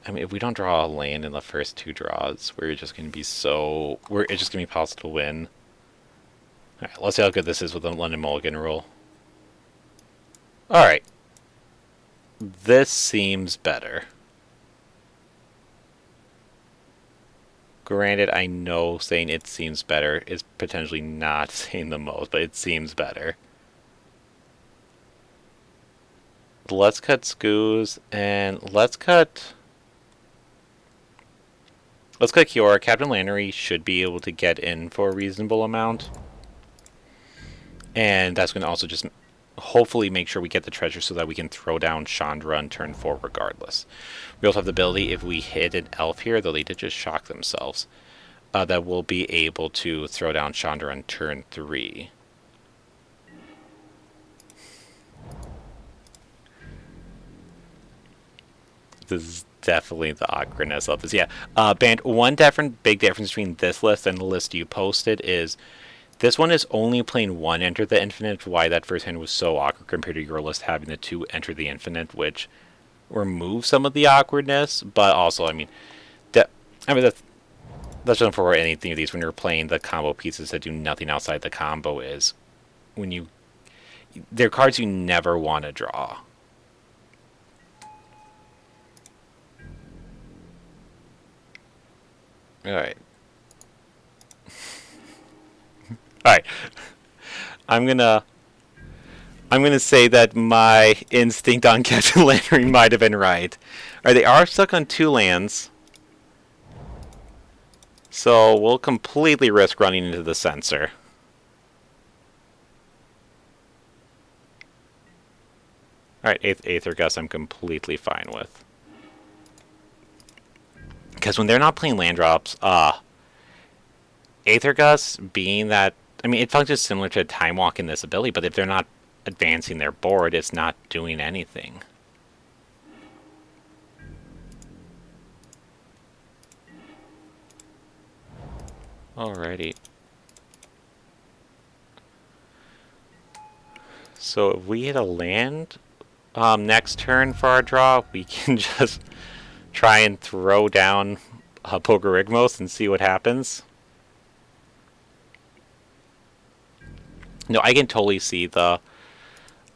I mean, if we don't draw a land in the first 2 draws, we're just going to be so... It's just going to be possible to win. Alright, let's see how good this is with the London Mulligan rule. Alright. This seems better. Granted, I know saying it seems better is potentially not saying the most, but it seems better. Let's cut Skoos, and let's cut Kiora. Captain Lannery should be able to get in for a reasonable amount. And that's going to also just hopefully make sure we get the treasure so that we can throw down Chandra on turn 4 regardless. We also have the ability, if we hit an elf here, though they did just shock themselves, that we'll be able to throw down Chandra on turn 3. This is definitely the awkwardness of this. Yeah, Band, one big difference between this list and the list you posted is this one is only playing one Enter the Infinite, why that first hand was so awkward compared to your list having the 2 Enter the Infinite, which removes some of the awkwardness, but also, I mean, that's just for anything of these when you're playing the combo pieces that do nothing outside the combo is when they're cards you never want to draw. Alright. Alright. I'm gonna say that my instinct on Captain Lannery might have been right. Alright, they are stuck on 2 lands. So we'll completely risk running into the Censor. Alright, Aether Gust I'm completely fine with. Because when they're not playing land drops, Aether Gust being that, I mean, it functions similar to Time Walk in this ability, but if they're not advancing their board, it's not doing anything. Alrighty. So if we hit a land next turn for our draw, we can just try and throw down Pogorygmos and see what happens. No, I can totally see the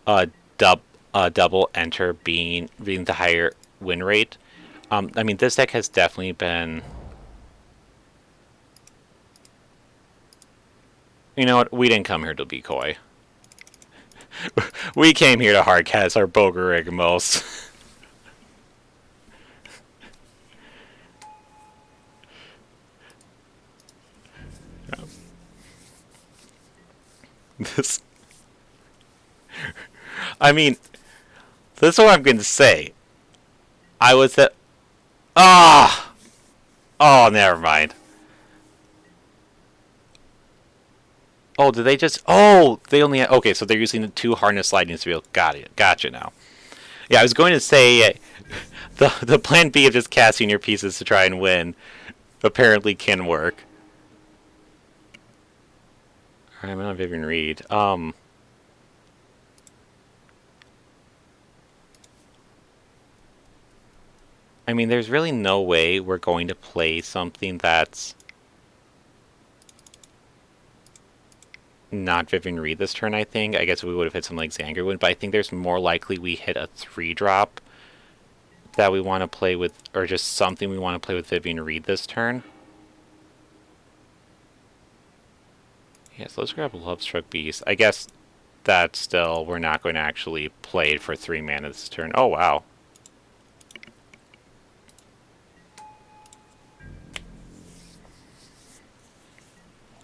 double enter being the higher win rate. I mean, this deck has definitely been... You know what? We didn't come here to be coy. We came here to hardcast our Pogorygmos. This... I mean, this is what I'm going to say. I was at... Ah! Oh, never mind. Oh, did they just... Oh, they only... Okay, so they're using the 2 Harness Lightning Steel. Got it. Gotcha now. Yeah, I was going to say... The plan B of just casting your pieces to try and win apparently can work. Alright, I'm on Vivien Reid. I mean, there's really no way we're going to play something that's not Vivien Reid this turn, I think. I guess we would have hit something like Zangerwood, but I think there's more likely we hit a 3-drop that we want to play with, or just something we want to play with Vivien Reid this turn. Yeah, so let's grab Lovestruck Beast. I guess that still, we're not going to actually play it for 3 mana this turn. Oh, wow.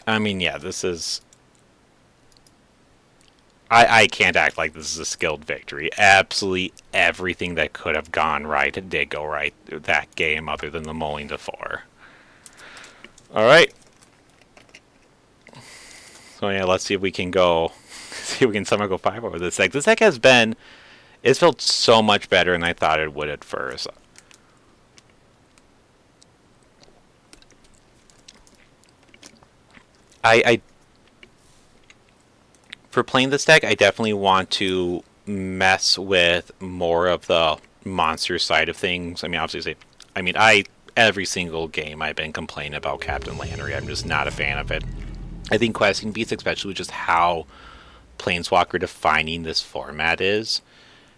I mean, yeah, this is... I can't act like this is a skilled victory. Absolutely everything that could have gone right did go right that game, other than the mulling to 4. Alright. So yeah, let's see if we can go... See if we can somehow go 5 over this deck. This deck has been... It's felt so much better than I thought it would at first. For playing this deck, I definitely want to mess with more of the monster side of things. I mean, obviously, every single game I've been complaining about Captain Lannery. I'm just not a fan of it. I think Questing Beast, especially just how Planeswalker defining this format is,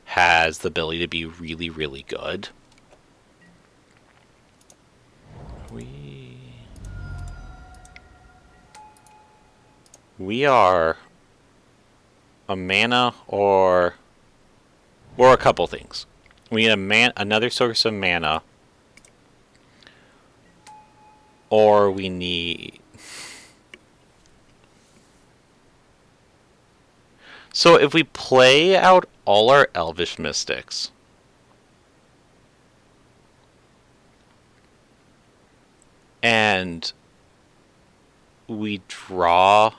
has the ability to be really, really good. We are a mana or a couple things. We need another source of mana, or we need. So if we play out all our Elvish Mystics, and we draw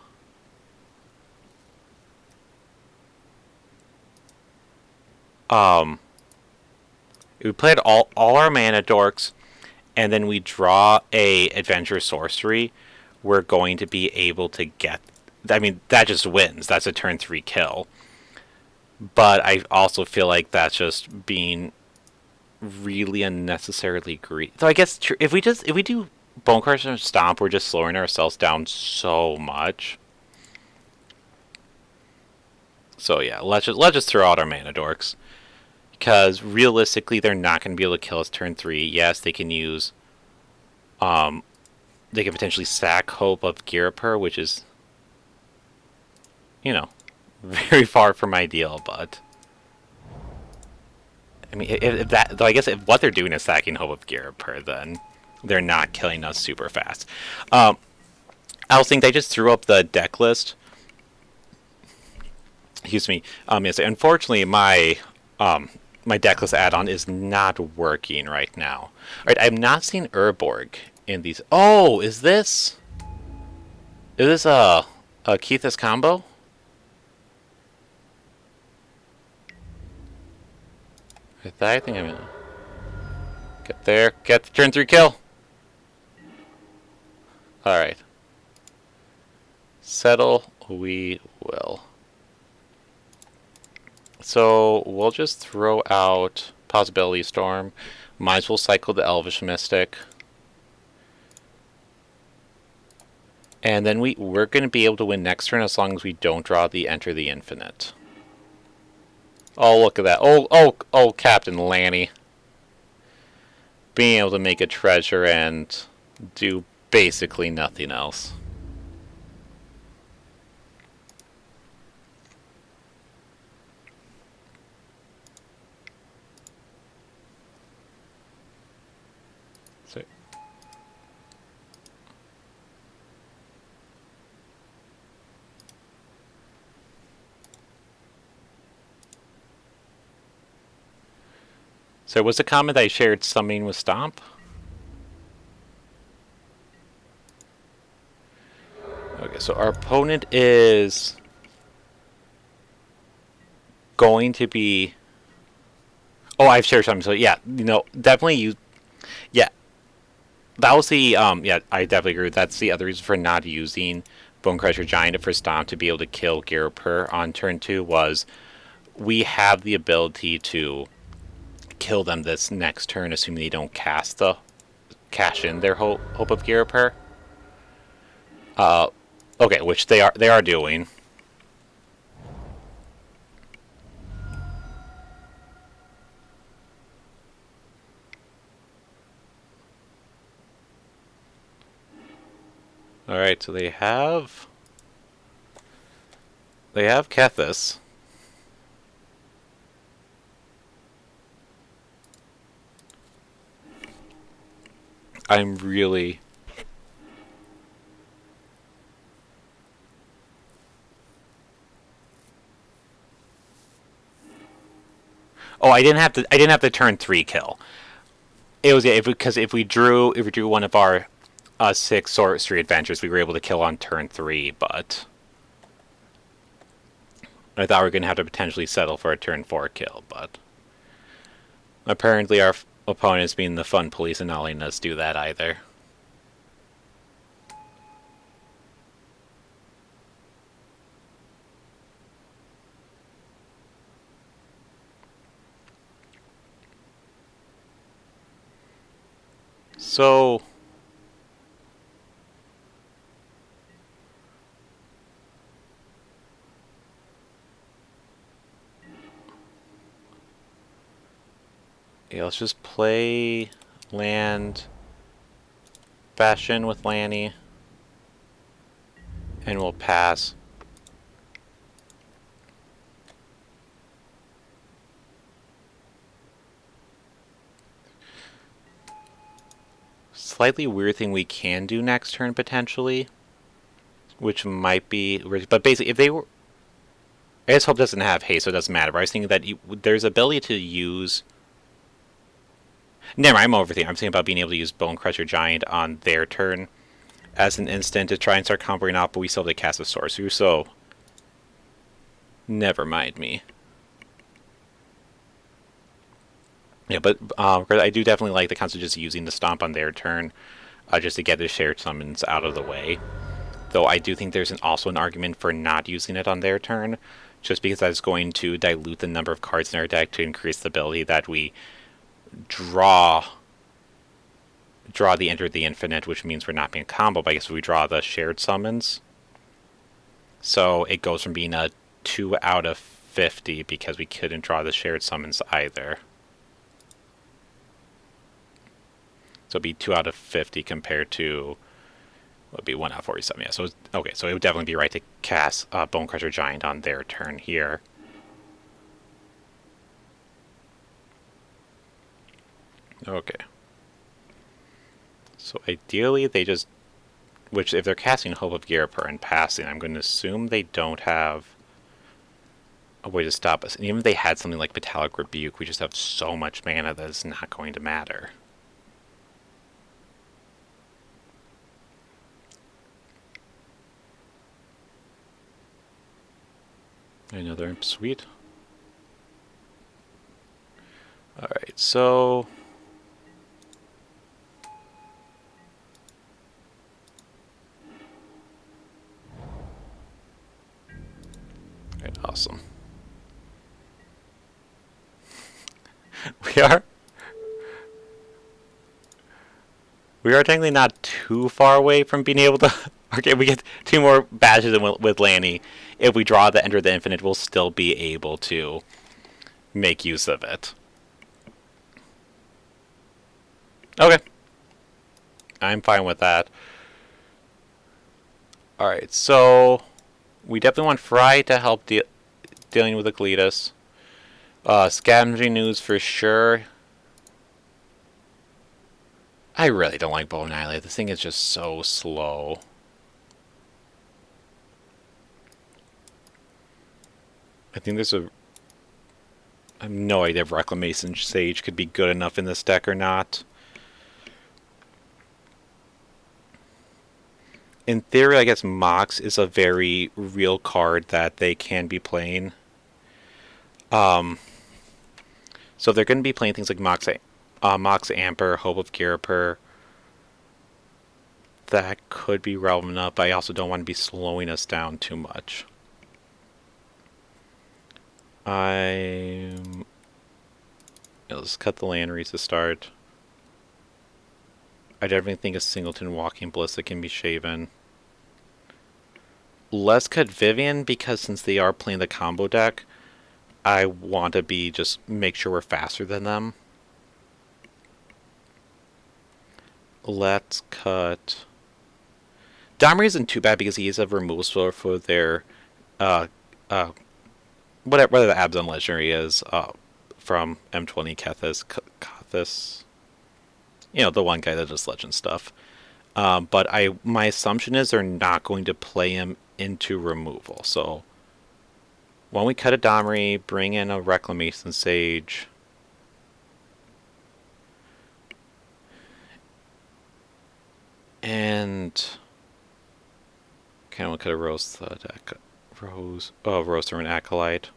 we played all our mana dorks, and then we draw a adventure sorcery, we're going to be able to get. I mean, that just wins. That's a turn 3 kill. But I also feel like that's just being really unnecessarily greedy. So I guess if we do Bonecrusher Stomp, we're just slowing ourselves down so much. So yeah, let's just throw out our mana dorks. Because realistically, they're not going to be able to kill us turn 3. Yes, they can use. They can potentially sack Hope of Ghirapur, which is, very far from ideal. But I mean, if that, though, I guess if what they're doing is sacking Hope of Ghirapur, then they're not killing us super fast. I also think they just threw up the deck list. Excuse me. Yes, unfortunately, my deck list add-on is not working right now. All right, I'm not seeing Urborg in these. Oh, is this a Kethis combo? I think I'm gonna get there. Get the turn 3 kill. All right. Settle we will. So we'll just throw out Possibility Storm. Might as well cycle the Elvish Mystic. And then we're going to be able to win next turn as long as we don't draw the Enter the Infinite. Oh, look at that. Oh, Captain Lanny. Being able to make a treasure and do basically nothing else. So was the comment I shared summoning with Stomp? Okay, so our opponent is going to be. Oh, I've shared something. So yeah, definitely you. Yeah, that was the Yeah, I definitely agree. That's the other reason for not using Bonecrusher Giant for Stomp to be able to kill Ghirapur on turn 2 was we have the ability to kill them this next turn, assuming they don't cash in their hope of Ghirapur. Okay, which they are doing. All right, so they have Kethis. I'm really. Oh, I didn't have to turn 3 kill. It was because if we drew one of our 6 sorcery adventures, we were able to kill on turn 3. But I thought we were going to have to potentially settle for a turn 4 kill. But apparently, our opponents, being the fun police, and not letting us do that either. So. Yeah, let's just play land Bastion with Lanny. And we'll pass. Slightly weird thing we can do next turn, potentially. Which might be... But basically, if they were... I guess Hope doesn't have haste, so it doesn't matter. But I was thinking that there's ability to use... Never mind, I'm overthinking. I'm thinking about being able to use Bone Crusher Giant on their turn as an instant to try and start comboing up, but we still have to cast a sorcery, so... Never mind me. Yeah, but I do definitely like the concept of just using the Stomp on their turn just to get the shared summons out of the way. Though I do think there's also an argument for not using it on their turn, just because that's going to dilute the number of cards in our deck to increase the ability that we draw the Enter the Infinite, which means we're not being comboed. I guess we draw the shared summons. So it goes from being a 2 out of 50 because we couldn't draw the shared summons either. So it'd be 2 out of 50 compared to... Would be 1 out of 47. Yeah. So okay. So it would definitely be right to cast Bone Crusher Giant on their turn here. Okay. So ideally, they just, which if they're casting Hope of Ghirapur and passing, I'm going to assume they don't have a way to stop us. And even if they had something like Metallic Rebuke, we just have so much mana that it's not going to matter. Another Imp, sweet. Alright, so... Alright, awesome. We are technically not too far away from being able to... Okay, we get 2 more badges with Lanny. If we draw the Enter the Infinite, we'll still be able to make use of it. Okay. I'm fine with that. Alright, so... We definitely want Fry to help dealing with Ecletus. Scavenging Ooze for sure. I really don't like Bone Annihilate. This thing is just so slow. I think there's a... I have no idea if Reclamation Sage could be good enough in this deck or not. In theory, I guess Mox is a very real card that they can be playing. So they're going to be playing things like Mox Amber, Hope of Ghirapur. That could be relevant enough, but I also don't want to be slowing us down too much. Let's cut the Lanneries to start. I definitely think a Singleton Walking Ballista can be shaven. Let's cut Vivian, because since they are playing the combo deck, I want to just make sure we're faster than them. Let's cut... Domri isn't too bad because he is a removal spell for their... whatever the Abzan Legendary is from M20 Kethis. You know, the one guy that does legend stuff. But my assumption is they're not going to play him into removal. So when we cut a Domri, bring in a Reclamation Sage. And kind of cut a Rose Thorn Acolyte.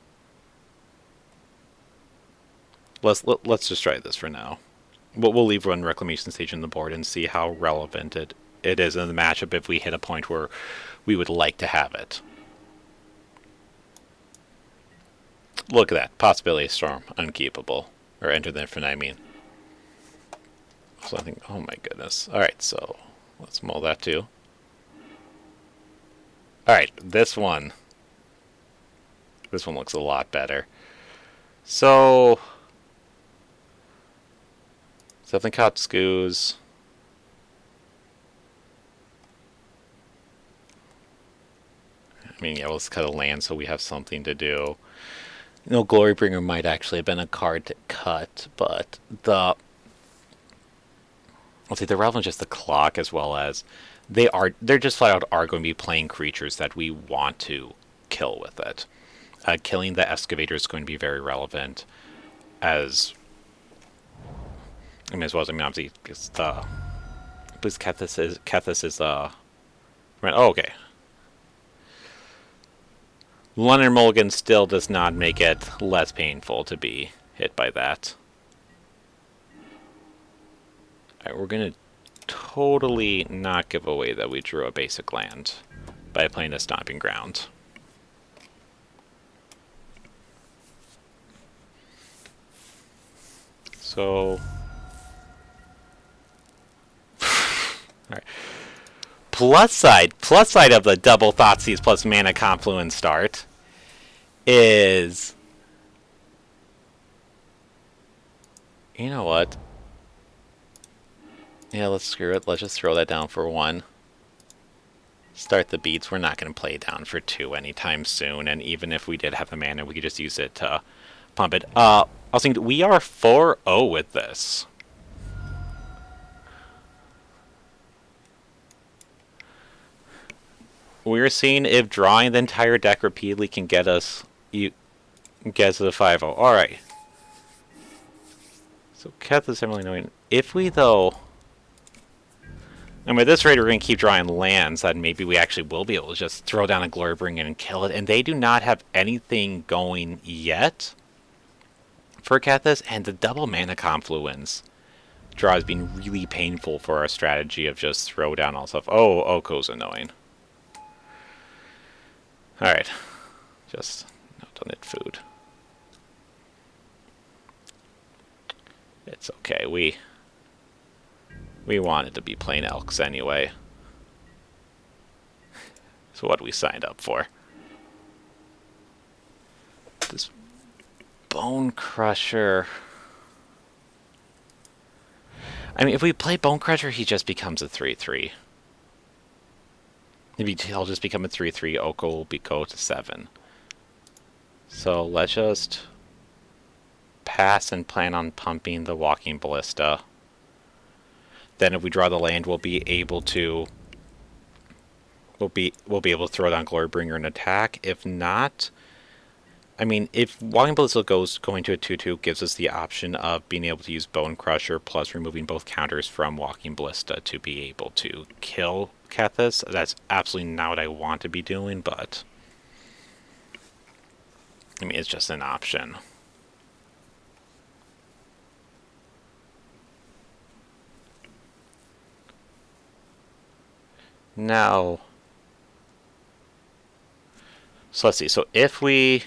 Let's just try this for now. We'll leave one Reclamation Stage in the board and see how relevant it is in the matchup if we hit a point where we would like to have it. Look at that. Possibility Storm. Unkeepable. Or Enter the Infinite, I mean. So I think, oh my goodness. Alright, so let's mull that too. Alright, this one. This one looks a lot better. So... Definitely caught Skoos. I mean, yeah, let's cut a land so we have something to do. You know, Glorybringer might actually have been a card to cut, but I'll say the relevant just the clock as well as they're just flat out are going to be playing creatures that we want to kill with it. Killing the excavator is going to be very relevant as as well as obviously it's the because Kethis is right, oh, okay. London Mulligan still does not make it less painful to be hit by that. Alright, we're gonna totally not give away that we drew a basic land by playing a Stomping Ground. So alright. Plus side of the double Thoughtseize plus Mana Confluence start is, you know what? Yeah, let's screw it. Let's just throw that down for 1. Start the beats. We're not going to play it down for 2 anytime soon, and even if we did have the mana, we could just use it to pump it. I was thinking, we are 4-0 with this. We're seeing if drawing the entire deck repeatedly can get us to the 5-0. Alright. So Keth is similarly knowing. If we, though... I mean, at this rate, we're going to keep drawing lands, that maybe we actually will be able to just throw down a Glorybringer and kill it. And they do not have anything going yet for Kethis, and the double Mana Confluence draw has been really painful for our strategy of just throw down all stuff. Oh, Oko's annoying. Alright. Just don't need food. It's okay. We wanted to be playing Elks anyway. So what we signed up for. This Bone Crusher. I mean, if we play Bone Crusher, he just becomes a 3-3. Maybe he'll just become a 3-3. Oko will go to 7. So let's just pass and plan on pumping the Walking Ballista. Then if we draw the land, we'll be able to able to throw down Glorybringer and attack. If not, I mean, if Walking Ballista going to a 2-2 gives us the option of being able to use Bone Crusher plus removing both counters from Walking Ballista to be able to kill Kethis. That's absolutely not what I want to be doing, but I mean, it's just an option. Now, so let's see. So if we...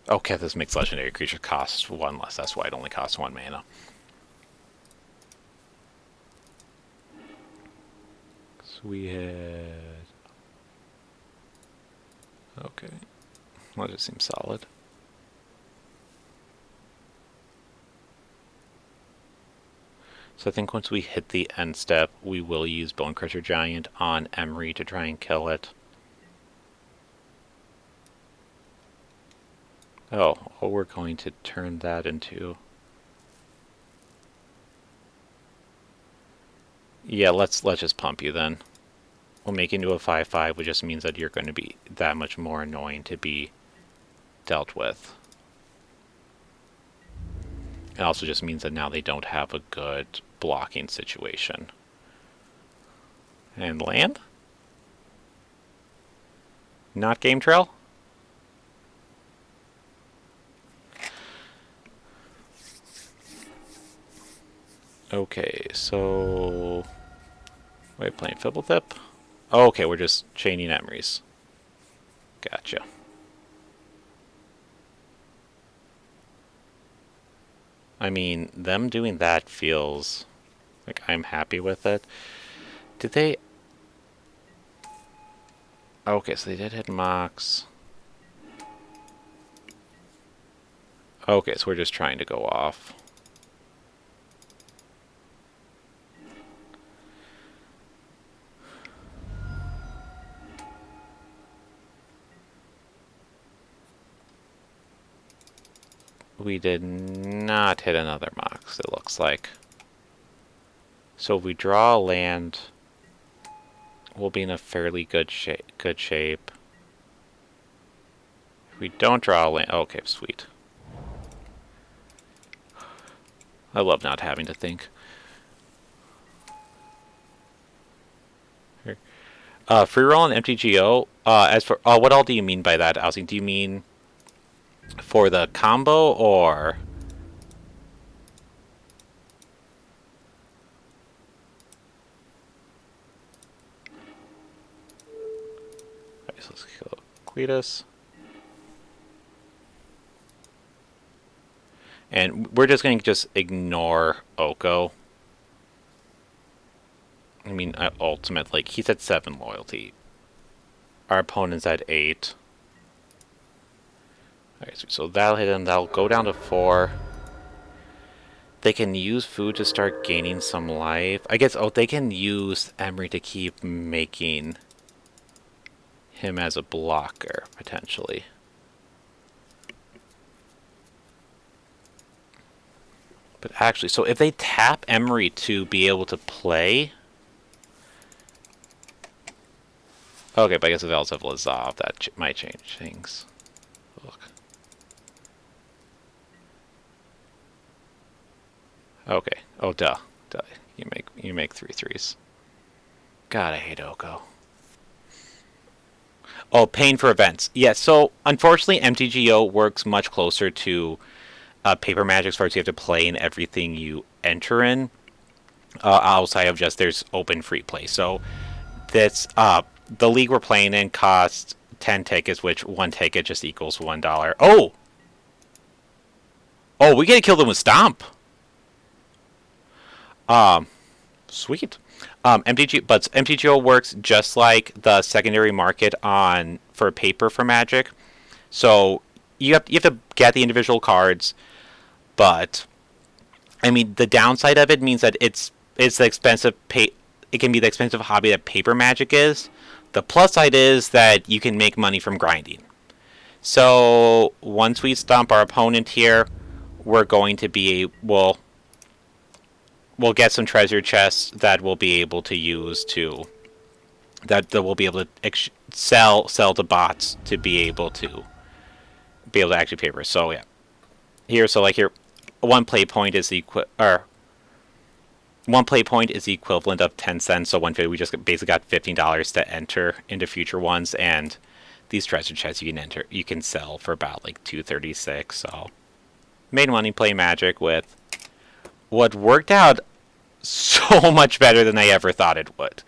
Okay, this makes legendary creature cost 1 less. That's why it only costs 1 mana. So we had... Okay. Well, that just seems solid. So I think once we hit the end step, we will use Bone Crusher Giant on Emry to try and kill it. Oh, we're going to turn that into... Yeah, let's just pump you then. We'll make it into a 5-5, which just means that you're going to be that much more annoying to be dealt with. It also just means that now they don't have a good blocking situation. And land? Not Game Trail? Okay, so... Wait, playing Fibblethip? Oh, okay, we're just chaining Emrys. Gotcha. I mean, them doing that feels like I'm happy with it. Did they... Okay, so they did hit Mox. Okay, so we're just trying to go off. We did not hit another Mox, it looks like. So if we draw a land, we'll be in a fairly good shape. If we don't draw a land... Okay, sweet. I love not having to think. Here. Free roll and MTGO. As for what all do you mean by that, Owsing? Do you mean for the combo or? Alright, so let's kill Cletus. And we're just going to just ignore Oko. I mean, ultimate, like, he's at 7 loyalty. Our opponent's at 8. Alright, so that'll hit him. That'll go down to 4. They can use food to start gaining some life. I guess, oh, they can use Emery to keep making him as a blocker, potentially. But actually, so if they tap Emery to be able to play... Okay, but I guess if they also have Lazav, that might change things. Look. Okay. Oh, duh. Duh. You make 3/3s. God, I hate Oko. Oh, paying for events. Yeah, so unfortunately, MTGO works much closer to Paper Magic as far as you have to play in everything you enter in. Outside of just there's open free play. So that's the league we're playing in costs 10 tickets, which 1 ticket just equals $1. Oh! Oh, we gotta kill them with Stomp! Sweet. But MTGO works just like the secondary market for paper for Magic. So you have to get the individual cards, but I mean the downside of it means that it's the expensive it can be the expensive hobby that paper Magic is. The plus side is that you can make money from grinding. So once we stomp our opponent here, we're going to be we'll get some treasure chests that we'll be able to use that we'll be able to sell to bots to be able to actually paper. So yeah, here, one play point is the equivalent of 10 cents. So 150, we just basically got $15 to enter into future ones, and these treasure chests you can sell for about like $2.36. So made money playing Magic with what worked out so much better than I ever thought it would.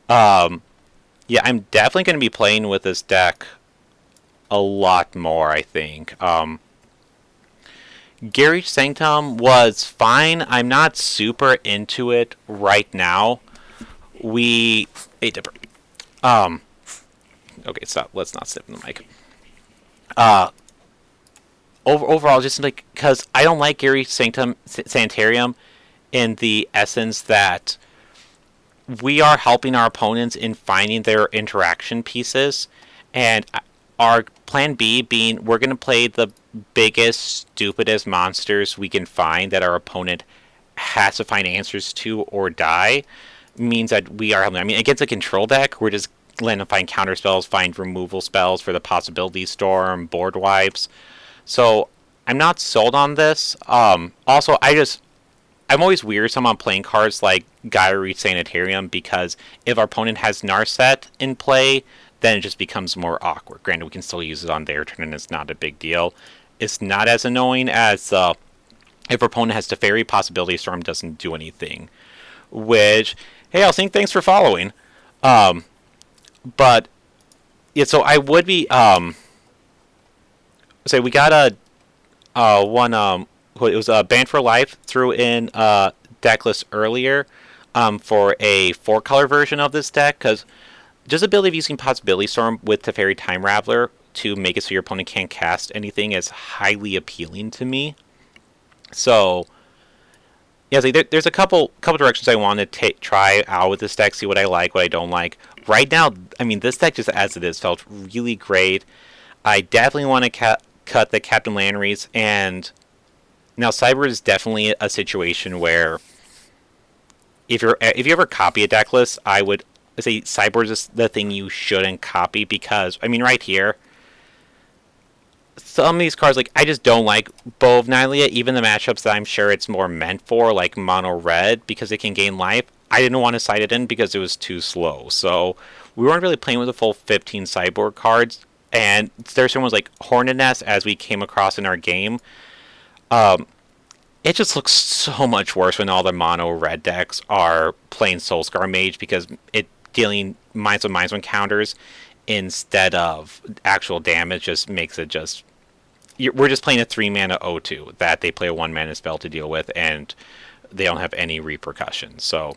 Yeah, I'm definitely going to be playing with this deck a lot more, I think. Garage Sanctum was fine. I'm not super into it right now. Hey, Dipper. Okay, stop. Let's not sip in the mic. Overall, just like, because I don't like Garage Sanctum Sanitarium in the essence that we are helping our opponents in finding their interaction pieces, and our plan B being we're going to play the biggest, stupidest monsters we can find that our opponent has to find answers to or die, means that we are helping. I mean, against a control deck, we're just letting them find counter spells, find removal spells for the possibility storm, board wipes. So I'm not sold on this. Also, I'm always weird someone playing cards like Gyre Sanitarium, because if our opponent has Narset in play, then it just becomes more awkward. Granted, we can still use it on their turn and it's not a big deal. It's not as annoying as if our opponent has Teferi, Possibility Storm doesn't do anything. Which, hey, Elsing, thanks for following. But, yeah, so I would be, say we got it was Banned for Life, threw in deck list earlier for a 4-color version of this deck, because just the ability of using Possibility Storm with Teferi Time Raveler to make it so your opponent can't cast anything is highly appealing to me. So, yeah, there's a couple directions I want to try out with this deck, see what I like, what I don't like. Right now, I mean, this deck just as it is felt really great. I definitely want to cut the Captain Lannery's, and now Cyber is definitely a situation where if you ever copy a deck list, I would say Cyborg is the thing you shouldn't copy, because I mean right here, some of these cards, like, I just don't like Bow of Nylea, even the matchups that I'm sure it's more meant for, like mono red, because it can gain life. I didn't want to side it in because it was too slow. So we weren't really playing with the full 15 sideboard cards. And there's someone like Hornet Nest, as we came across in our game. It just looks so much worse when all the mono red decks are playing Soulscar Mage, because it dealing Minds of Minds one counters instead of actual damage just makes it just... We're just playing a 3-mana O2 that they play a 1-mana spell to deal with, and they don't have any repercussions. So,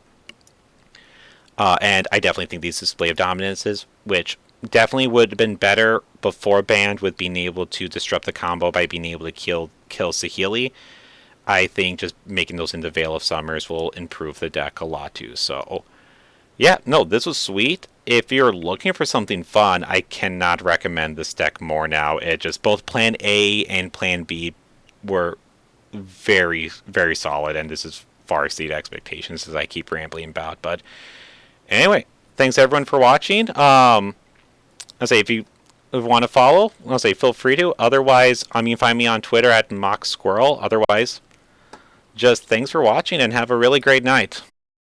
and I definitely think these Display of Dominances, which definitely would have been better before banned, with being able to disrupt the combo by being able to kill Saheeli. I think just making those into Veil of Summers will improve the deck a lot too. So, yeah, no, this was sweet. If you're looking for something fun, I cannot recommend this deck more now. It just, both Plan A and Plan B were very, very solid, and this is far exceed expectations, as I keep rambling about. But anyway, thanks everyone for watching. I'll say if you want to follow, I'll say feel free to. Otherwise, you can find me on Twitter at MockSquirrel. Otherwise, just thanks for watching and have a really great night.